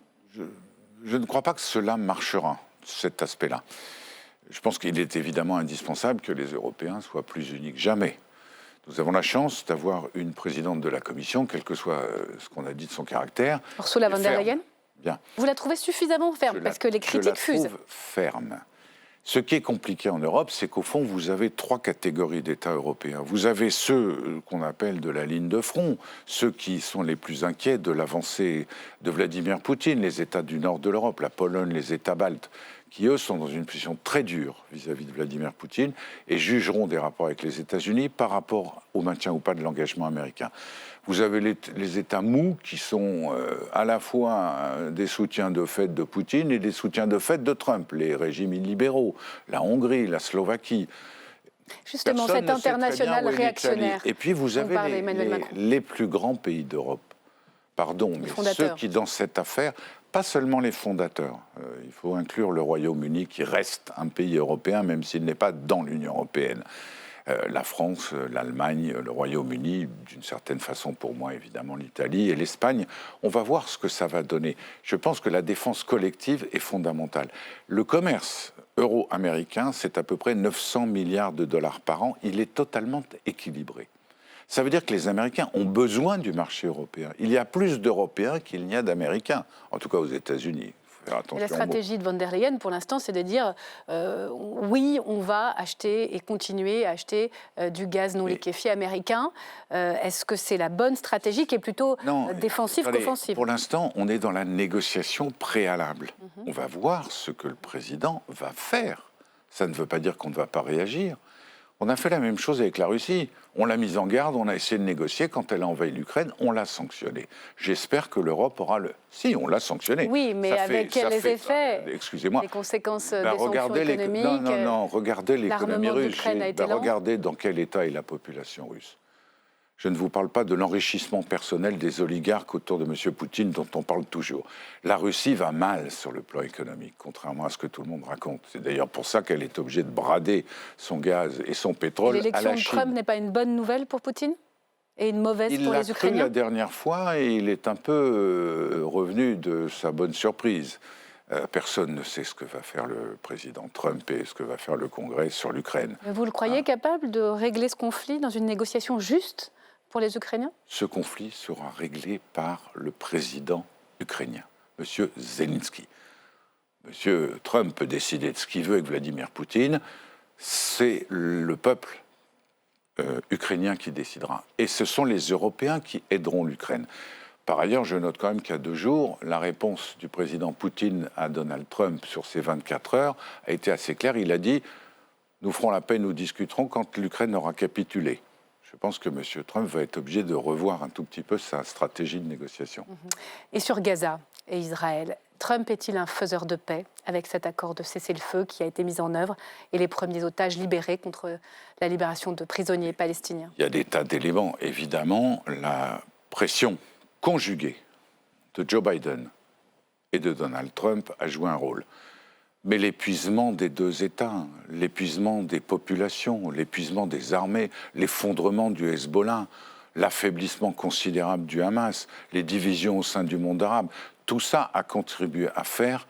Je ne crois pas que cela marchera, cet aspect-là. Je pense qu'il est évidemment indispensable que les Européens soient plus unis que jamais. Nous avons la chance d'avoir une présidente de la Commission, quel que soit ce qu'on a dit de son caractère. Ursula von der Leyen ? Bien. Vous la trouvez suffisamment ferme parce que les critiques fusent. Je la trouve ferme. Ce qui est compliqué en Europe, c'est qu'au fond, vous avez 3 catégories d'États européens. Vous avez ceux qu'on appelle de la ligne de front, ceux qui sont les plus inquiets de l'avancée de Vladimir Poutine, les États du nord de l'Europe, la Pologne, les États baltes, qui, eux, sont dans une position très dure vis-à-vis de Vladimir Poutine et jugeront des rapports avec les États-Unis par rapport au maintien ou pas de l'engagement américain. Vous avez les États mous qui sont à la fois des soutiens de fait de Poutine et des soutiens de fait de Trump, les régimes illibéraux, la Hongrie, la Slovaquie. Justement, cette internationale réactionnaire. Et puis vous avez les plus grands pays d'Europe. Pardon, mais ceux qui, dans cette affaire, pas seulement les fondateurs, il faut inclure le Royaume-Uni qui reste un pays européen, même s'il n'est pas dans l'Union européenne. La France, l'Allemagne, le Royaume-Uni, d'une certaine façon pour moi évidemment l'Italie et l'Espagne. On va voir ce que ça va donner. Je pense que la défense collective est fondamentale. Le commerce euro-américain, c'est à peu près 900 milliards de dollars par an. Il est totalement équilibré. Ça veut dire que les Américains ont besoin du marché européen. Il y a plus d'Européens qu'il n'y a d'Américains, en tout cas aux États-Unis. faire attention. Et la stratégie de von der Leyen, pour l'instant, c'est de dire oui, on va acheter et continuer à acheter du gaz non liquéfié américain. Est-ce que c'est la bonne stratégie qui est plutôt défensive qu'offensive? Pour l'instant, on est dans la négociation préalable. On va voir ce que le président va faire. Ça ne veut pas dire qu'on ne va pas réagir. On a fait la même chose avec la Russie. On l'a mise en garde, on a essayé de négocier. Quand elle a envahi l'Ukraine, on l'a sanctionnée. J'espère que l'Europe aura le... Si, on l'a sanctionnée. Oui, mais avec les effets, excusez-moi, les conséquences des sanctions économiques... Non, regardez l'économie russe. Regardez regardez dans quel état est la population russe. Je ne vous parle pas de l'enrichissement personnel des oligarques autour de M. Poutine, dont on parle toujours. La Russie va mal sur le plan économique, contrairement à ce que tout le monde raconte. C'est d'ailleurs pour ça qu'elle est obligée de brader son gaz et son pétrole à la Chine. L'élection de Trump n'est pas une bonne nouvelle pour Poutine et une mauvaise pour les Ukrainiens? Il l'a cru la dernière fois et il est un peu revenu de sa bonne surprise. Personne ne sait ce que va faire le président Trump et ce que va faire le Congrès sur l'Ukraine. Vous le croyez capable de régler ce conflit dans une négociation juste pour les Ukrainiens? Ce conflit sera réglé par le président ukrainien, M. Zelensky. M. Trump peut décider de ce qu'il veut avec Vladimir Poutine. C'est le peuple ukrainien qui décidera. Et ce sont les Européens qui aideront l'Ukraine. Par ailleurs, je note quand même qu'il y a 2 jours, la réponse du président Poutine à Donald Trump sur ces 24 heures a été assez claire. Il a dit « Nous ferons la paix, nous discuterons quand l'Ukraine aura capitulé ». Je pense que M. Trump va être obligé de revoir un tout petit peu sa stratégie de négociation. Et sur Gaza et Israël, Trump est-il un faiseur de paix avec cet accord de cessez-le-feu qui a été mis en œuvre et les premiers otages libérés contre la libération de prisonniers palestiniens? Il y a des tas d'éléments. Évidemment, la pression conjuguée de Joe Biden et de Donald Trump a joué un rôle. Mais l'épuisement des 2 États, l'épuisement des populations, l'épuisement des armées, l'effondrement du Hezbollah, l'affaiblissement considérable du Hamas, les divisions au sein du monde arabe, tout ça a contribué à faire,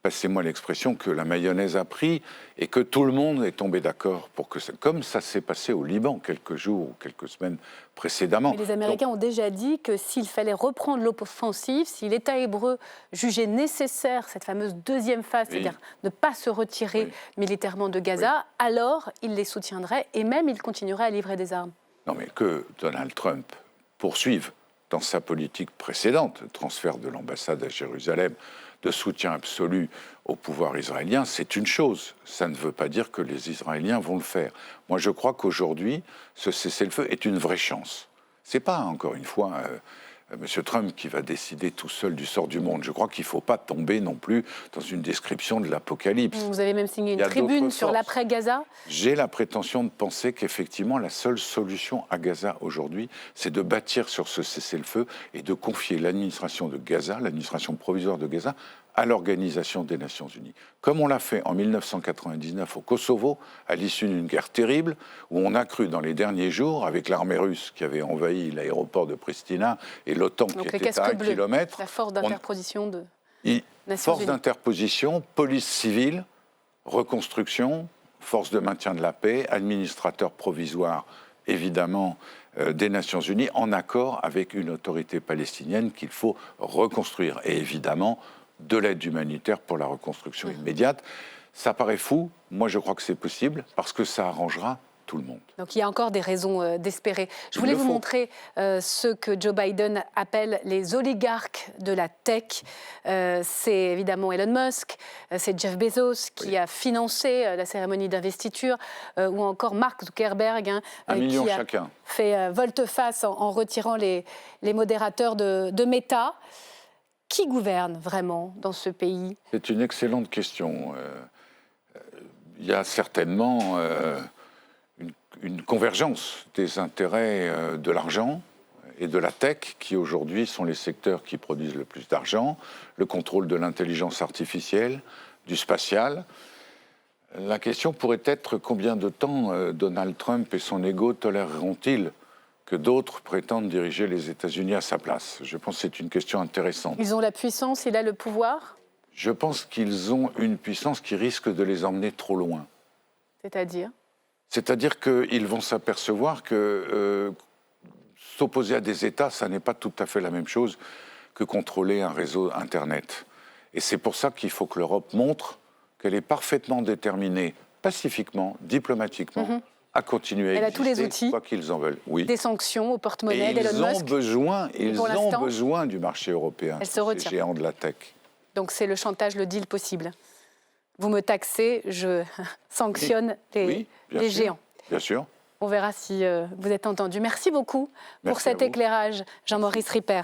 passez-moi l'expression, que la mayonnaise a pris et que tout le monde est tombé d'accord pour que, comme ça s'est passé au Liban quelques jours ou quelques semaines précédemment. Mais les Américains ont déjà dit que s'il fallait reprendre l'offensive, si l'État hébreu jugeait nécessaire cette fameuse 2e phase, c'est-à-dire ne pas se retirer militairement de Gaza, alors il les soutiendrait et même il continuerait à livrer des armes. Non mais que Donald Trump poursuive dans sa politique précédente, le transfert de l'ambassade à Jérusalem, de soutien absolu au pouvoir israélien, c'est une chose. Ça ne veut pas dire que les Israéliens vont le faire. Moi, je crois qu'aujourd'hui, ce cessez-le-feu est une vraie chance. Ce n'est pas, encore une fois, M. Trump qui va décider tout seul du sort du monde. Je crois qu'il ne faut pas tomber non plus dans une description de l'apocalypse. Vous avez même signé une tribune sur l'après-Gaza. J'ai la prétention de penser qu'effectivement, la seule solution à Gaza aujourd'hui, c'est de bâtir sur ce cessez-le-feu et de confier l'administration de Gaza, l'administration provisoire de Gaza, à l'Organisation des Nations Unies. Comme on l'a fait en 1999 au Kosovo, à l'issue d'une guerre terrible, où on a cru dans les derniers jours, avec l'armée russe qui avait envahi l'aéroport de Pristina et l'OTAN qui était à 1 kilomètre... La force d'interposition de Nations Unies. Force d'interposition, police civile, reconstruction, force de maintien de la paix, administrateur provisoire, évidemment, des Nations Unies, en accord avec une autorité palestinienne qu'il faut reconstruire. Et évidemment, de l'aide humanitaire pour la reconstruction immédiate. Ça paraît fou, moi je crois que c'est possible, parce que ça arrangera tout le monde. Donc il y a encore des raisons d'espérer. Je voulais vous montrer ce que Joe Biden appelle les oligarques de la tech. C'est évidemment Elon Musk, c'est Jeff Bezos qui a financé la cérémonie d'investiture, ou encore Mark Zuckerberg qui a chacun. Fait volte-face en retirant les modérateurs de Meta. Qui gouverne vraiment dans ce pays? C'est une excellente question. Il y a certainement une convergence des intérêts de l'argent et de la tech, qui aujourd'hui sont les secteurs qui produisent le plus d'argent, le contrôle de l'intelligence artificielle, du spatial. La question pourrait être combien de temps Donald Trump et son ego toléreront-ils que d'autres prétendent diriger les États-Unis à sa place? Je pense que c'est une question intéressante. Ils ont la puissance, il a le pouvoir? Je pense qu'ils ont une puissance qui risque de les emmener trop loin. C'est-à-dire? C'est-à-dire qu'ils vont s'apercevoir que s'opposer à des États, ça n'est pas tout à fait la même chose que contrôler un réseau Internet. Et c'est pour ça qu'il faut que l'Europe montre qu'elle est parfaitement déterminée, pacifiquement, diplomatiquement, à continuer à exister, tous les outils, quoi qu'ils en veulent. Oui. Des sanctions au porte-monnaie d'Elon Musk. Ils ont besoin du marché européen, ces géants de la tech. Donc c'est le chantage, le deal possible. Vous me taxez, je sanctionne les géants. Bien sûr. On verra si vous êtes entendu. Merci beaucoup pour cet éclairage, Jean-Maurice Ripper.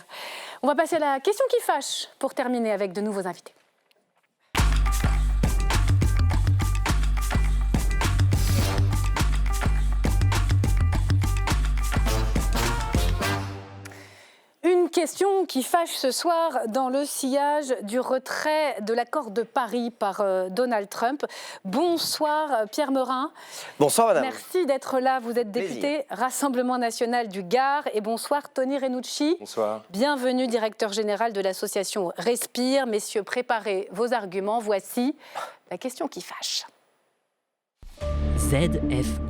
On va passer à la question qui fâche pour terminer avec de nouveaux invités. Une question qui fâche ce soir dans le sillage du retrait de l'accord de Paris par Donald Trump. Bonsoir Pierre Meurin. Bonsoir madame. Merci d'être là. Vous êtes député Rassemblement national du Gard. Et bonsoir Tony Renucci. Bonsoir. Bienvenue directeur général de l'association Respire. Messieurs, préparez vos arguments. Voici la question qui fâche. ZFE.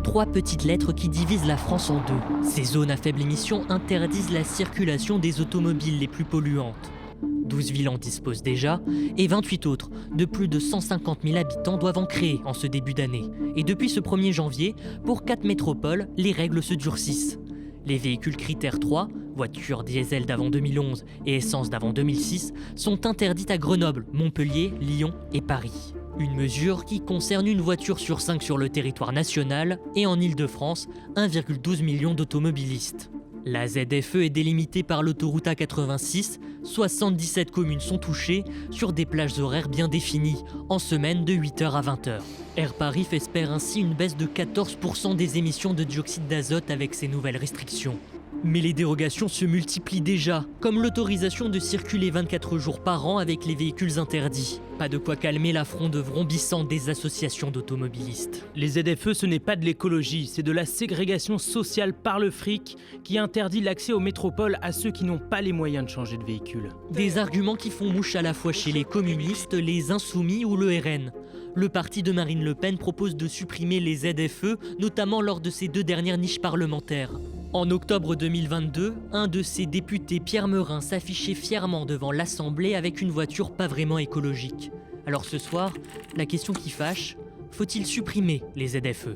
3 petites lettres qui divisent la France en deux. Ces zones à faible émission interdisent la circulation des automobiles les plus polluantes. 12 villes en disposent déjà, et 28 autres, de plus de 150 000 habitants, doivent en créer en ce début d'année. Et depuis ce 1er janvier, pour 4 métropoles, les règles se durcissent. Les véhicules critères 3, voitures diesel d'avant 2011 et essence d'avant 2006, sont interdites à Grenoble, Montpellier, Lyon et Paris. Une mesure qui concerne une voiture sur 5 sur le territoire national et en Île-de-France, 1,12 million d'automobilistes. La ZFE est délimitée par l'autoroute A86, 77 communes sont touchées sur des plages horaires bien définies, en semaine de 8h à 20h. Air Paris espère ainsi une baisse de 14% des émissions de dioxyde d'azote avec ces nouvelles restrictions. Mais les dérogations se multiplient déjà, comme l'autorisation de circuler 24 jours par an avec les véhicules interdits. Pas de quoi calmer la fronde vrombissante des associations d'automobilistes. Les ZFE, ce n'est pas de l'écologie, c'est de la ségrégation sociale par le fric qui interdit l'accès aux métropoles à ceux qui n'ont pas les moyens de changer de véhicule. Des arguments qui font mouche à la fois chez les communistes, les Insoumis ou le RN. Le parti de Marine Le Pen propose de supprimer les ZFE, notamment lors de ses 2 dernières niches parlementaires. En octobre 2022, un de ses députés, Pierre Meurin, s'affichait fièrement devant l'Assemblée avec une voiture pas vraiment écologique. Alors ce soir, la question qui fâche, faut-il supprimer les ZFE ?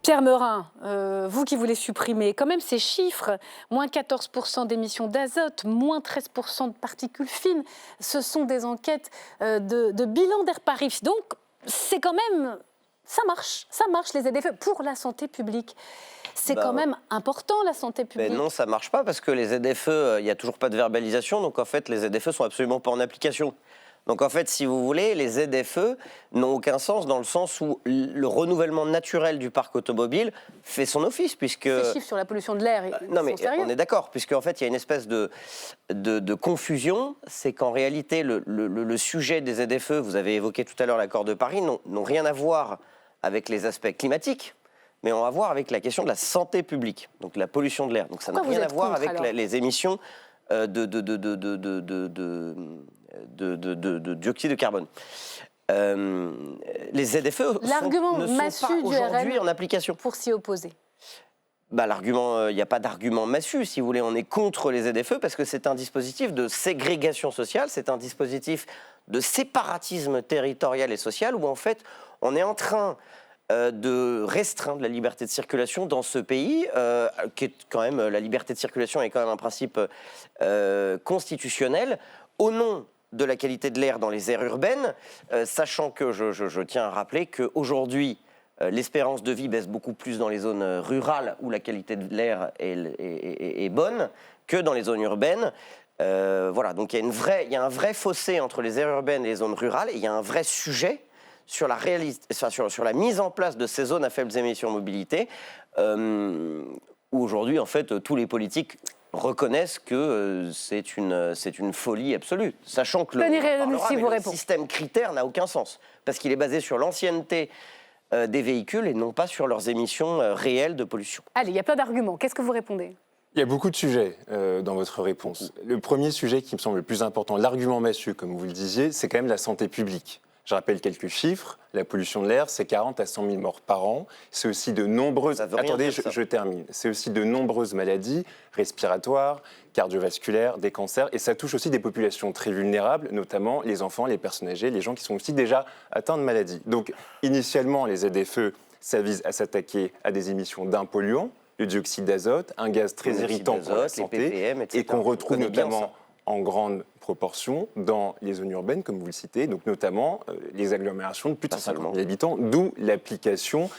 Pierre Meurin, vous qui voulez supprimer, quand même ces chiffres, moins 14% d'émissions d'azote, moins 13% de particules fines, ce sont des enquêtes de bilan d'Air Paris. Donc c'est quand même, ça marche les ZFE pour la santé publique. C'est quand même important, la santé publique. Mais non, ça ne marche pas parce que les ZFE, il n'y a toujours pas de verbalisation. Donc en fait, les ZFE sont absolument pas en application. Donc en fait, si vous voulez, les ZFE n'ont aucun sens dans le sens où le renouvellement naturel du parc automobile fait son office. Puisque... Ces chiffres sur la pollution de l'air, non, mais sérieux. On est d'accord, puisqu'en fait, il y a une espèce de confusion. C'est qu'en réalité, le sujet des ZFE, vous avez évoqué tout à l'heure l'accord de Paris, n'ont rien à voir avec les aspects climatiques, mais on va voir avec la question de la santé publique, donc la pollution de l'air. Donc ça n'a rien à voir avec les émissions de dioxyde de carbone. Les ZFE ne sont pas aujourd'hui en application. Pour s'y opposer. L'argument, il n'y a pas d'argument massu, si vous voulez. On est contre les ZFE parce que c'est un dispositif de ségrégation sociale, c'est un dispositif de séparatisme territorial et social où en fait on est en train de restreindre la liberté de circulation dans ce pays, qui est quand même, la liberté de circulation est quand même un principe constitutionnel, au nom de la qualité de l'air dans les aires urbaines, sachant que je tiens à rappeler qu'aujourd'hui, l'espérance de vie baisse beaucoup plus dans les zones rurales où la qualité de l'air est bonne que dans les zones urbaines. Voilà, donc il y a un vrai fossé entre les aires urbaines et les zones rurales, et il y a un vrai sujet sur la mise en place de ces zones à faibles émissions mobilité, où aujourd'hui, en fait, tous les politiques reconnaissent que c'est une folie absolue, sachant que le système critère n'a aucun sens, parce qu'il est basé sur l'ancienneté des véhicules et non pas sur leurs émissions réelles de pollution. Allez, il y a plein d'arguments. Qu'est-ce que vous répondez ? Il y a beaucoup de sujets dans votre réponse. Le premier sujet qui me semble le plus important, l'argument massu, comme vous le disiez, c'est quand même la santé publique. Je rappelle quelques chiffres. La pollution de l'air, c'est 40 à 100 000 morts par an. C'est aussi de nombreuses... Attendez, je termine. C'est aussi de nombreuses maladies respiratoires, cardiovasculaires, des cancers. Et ça touche aussi des populations très vulnérables, notamment les enfants, les personnes âgées, les gens qui sont aussi déjà atteints de maladies. Donc, initialement, les ZFE, ça vise à s'attaquer à des émissions d'un polluant, le dioxyde d'azote, un gaz très irritant pour la santé, les PPM, etc. et qu'on retrouve notamment en grande proportion dans les zones urbaines, comme vous le citez, donc notamment les agglomérations de plus de 150 000 habitants, d'où l'application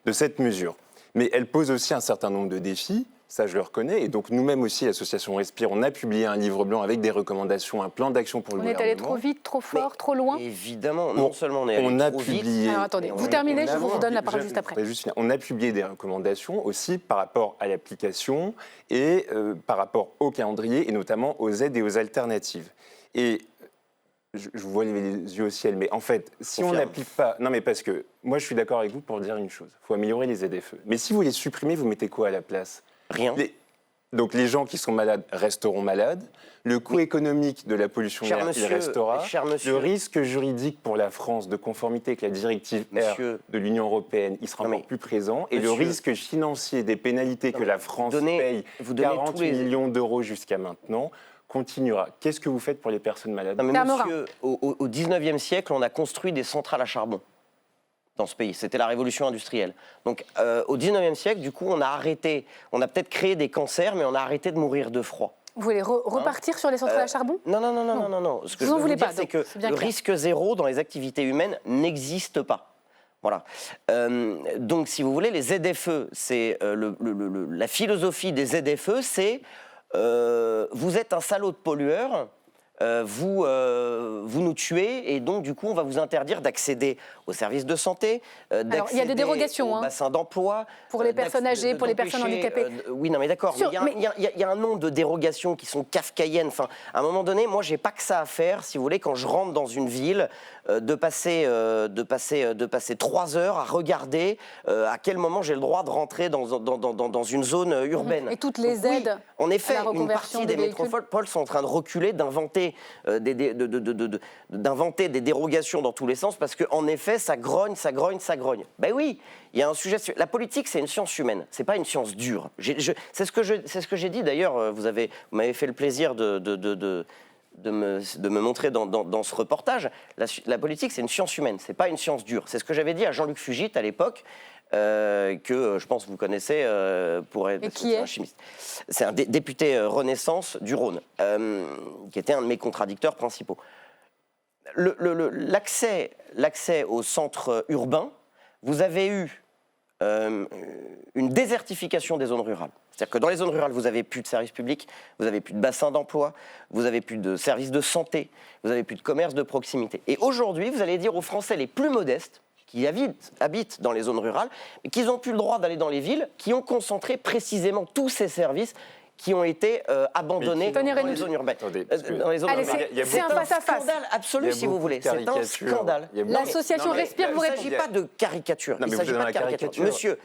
de cette mesure. Mais elle pose aussi un certain nombre de défis, ça je le reconnais, et donc nous-mêmes aussi, l'association Respire, on a publié un livre blanc avec des recommandations, un plan d'action pour le gouvernement. On est allé trop vite, trop fort, trop loin? Évidemment, non seulement on est allé trop vite... Alors attendez, vous terminez, je vous redonne la parole juste après. On a publié des recommandations aussi par rapport à l'application et par rapport au calendrier, et notamment aux aides et aux alternatives. Et je vous vois lever les yeux au ciel, mais en fait, si on n'applique pas... Non, mais parce que moi, je suis d'accord avec vous pour dire une chose. Il faut améliorer les ZFE. Mais si vous les supprimez, vous mettez quoi à la place? Rien. Donc les gens qui sont malades resteront malades. Le coût économique de la pollution de l'air, il restera. Le risque juridique pour la France de conformité avec la directive R de l'Union européenne, il sera encore plus présent. Et le risque financier des pénalités que la France paye, 40 millions d'euros jusqu'à maintenant, continuera. Qu'est-ce que vous faites pour les personnes malades? Non, mais monsieur, au 19e siècle, on a construit des centrales à charbon dans ce pays. C'était la révolution industrielle. Donc, au 19e siècle, du coup, on a arrêté, on a peut-être créé des cancers, mais on a arrêté de mourir de froid. Vous voulez repartir sur les centrales à charbon? Non. Ce que je veux vous dire, c'est que le risque zéro dans les activités humaines n'existe pas. Voilà. Donc, si vous voulez, les ZFE, c'est la philosophie des ZFE, c'est vous êtes un salaud de pollueur, vous nous tuez, et donc du coup on va vous interdire d'accéder aux services de santé, Alors il y a des dérogations, aux bassins d'emploi, pour les personnes âgées, pour les personnes handicapées. Oui, non mais d'accord, mais il y a un nombre de dérogations qui sont kafkaïennes. Enfin, à un moment donné, moi j'ai pas que ça à faire, si vous voulez, quand je rentre dans une ville, de passer 3 heures à regarder à quel moment j'ai le droit de rentrer dans une zone urbaine. Et toutes les aides. En effet, à la une partie des métropoles sont en train de reculer, d'inventer des dérogations dans tous les sens, parce qu'en effet, ça grogne. Ben oui, il y a un sujet... La politique, c'est une science humaine, c'est pas une science dure. C'est ce que j'ai dit, d'ailleurs, vous m'avez fait le plaisir de me montrer dans ce reportage. La politique, c'est une science humaine, c'est pas une science dure. C'est ce que j'avais dit à Jean-Luc Fugit à l'époque, que je pense que vous connaissez pour être un chimiste. C'est un député Renaissance du Rhône, qui était un de mes contradicteurs principaux. L'accès au centre urbain, vous avez eu une désertification des zones rurales. C'est-à-dire que dans les zones rurales, vous n'avez plus de services publics, vous n'avez plus de bassins d'emploi, vous n'avez plus de services de santé, vous n'avez plus de commerce de proximité. Et aujourd'hui, vous allez dire aux Français les plus modestes, qui habitent dans les zones rurales, mais qui n'ont plus le droit d'aller dans les villes, qui ont concentré précisément tous ces services qui ont été abandonnés dans les zones urbaines. C'est un face-à-face. Scandale absolu, si vous voulez. C'est un scandale. L'association Respire vous répond. Il ne s'agit pas de caricature. Il ne s'agit pas de caricature. Monsieur,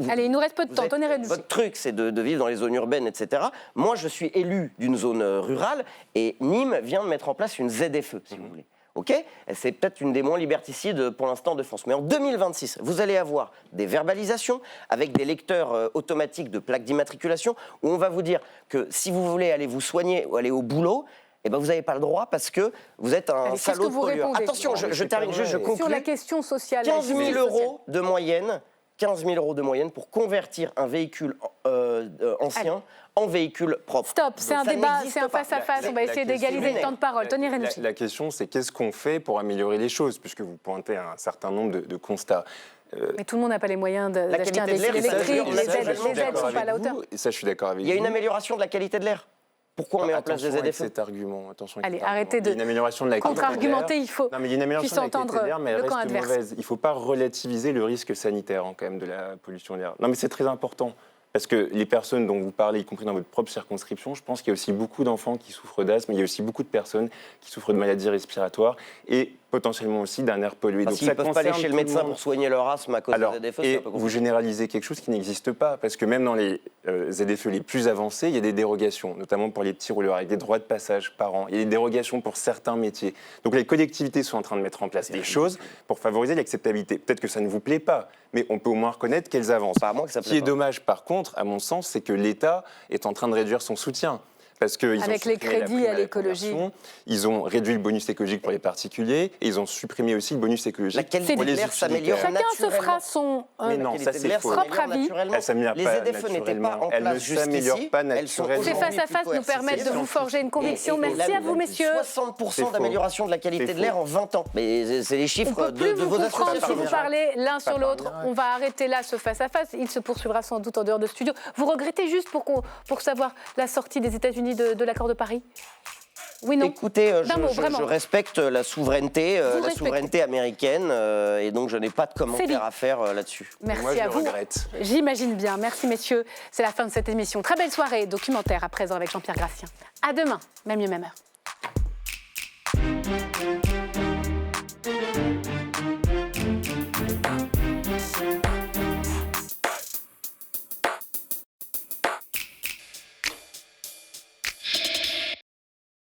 allez, il nous reste peu de temps. Tony Renucci. Votre truc, c'est de vivre dans les zones urbaines, etc. Moi, je suis élu d'une zone rurale et Nîmes vient de mettre en place une ZFE, si vous voulez. Ok, c'est peut-être une des moins liberticides pour l'instant de France. Mais en 2026, vous allez avoir des verbalisations avec des lecteurs automatiques de plaques d'immatriculation où on va vous dire que si vous voulez aller vous soigner ou aller au boulot, eh ben vous n'avez pas le droit parce que vous êtes un salaud de pollueur. Attention, je termine juste, je conclue. Sur la question sociale. 15 000 € de moyenne. 15 000 € de moyenne pour convertir un véhicule ancien en véhicule propre. Stop, c'est un débat, c'est un face-à-face, on va essayer d'égaliser le temps de parole. Tony Renucci. La question, c'est qu'est-ce qu'on fait pour améliorer les choses, puisque vous pointez un certain nombre de constats. Mais tout le monde n'a pas les moyens d'acheter un véhicule électrique, les aides ne sont pas à la hauteur. Et ça, je suis d'accord avec vous. Il y a une amélioration de la qualité de l'air. Pourquoi on met en place des ZFE? Cet argument, attention. Allez, arrêtez de contre-argumenter, il faut puisse entendre le camp adverse. Il ne faut pas relativiser le risque sanitaire quand même de la pollution de l'air. Non, mais c'est très important. Parce que les personnes dont vous parlez, y compris dans votre propre circonscription, je pense qu'il y a aussi beaucoup d'enfants qui souffrent d'asthme, il y a aussi beaucoup de personnes qui souffrent de maladies respiratoires. Et potentiellement aussi d'un air pollué. Parce qu'ils ne peuvent pas aller chez le médecin pour soigner leur asthme à cause des ZFE. Et vous généralisez quelque chose qui n'existe pas, parce que même dans les ZFE les plus avancés, il y a des dérogations, notamment pour les petits rouleurs, avec des droits de passage par an. Il y a des dérogations pour certains métiers. Donc les collectivités sont en train de mettre en place des choses pour favoriser l'acceptabilité. Peut-être que ça ne vous plaît pas, mais on peut au moins reconnaître qu'elles avancent. Ce qui est dommage, par contre, à mon sens, c'est que l'État est en train de réduire son soutien. Parce avec les crédits à l'écologie. Ils ont réduit le bonus écologique pour les particuliers et ils ont supprimé aussi le bonus écologique la qualité pour les de l'air s'améliore. Chacun se fera son propre avis. Les ZFE n'étaient pas en place jusqu'ici. Ces face-à-face nous permettent de vous forger une conviction. Merci à vous, messieurs. 60% d'amélioration de la qualité de l'air en 20 ans. Mais c'est les chiffres de vos associations. Si vous parlez l'un sur l'autre, on va arrêter là ce face-à-face. Il se poursuivra sans doute en dehors de studio. Vous regrettez juste pour savoir la sortie des États-Unis de l'accord de Paris? Oui, non. Écoutez, je respecte la souveraineté américaine et donc je n'ai pas de commentaire à faire là-dessus. Merci à vous. J'imagine bien. Merci messieurs. C'est la fin de cette émission. Très belle soirée documentaire à présent avec Jean-Pierre Gracien. À demain, même lieu, même heure.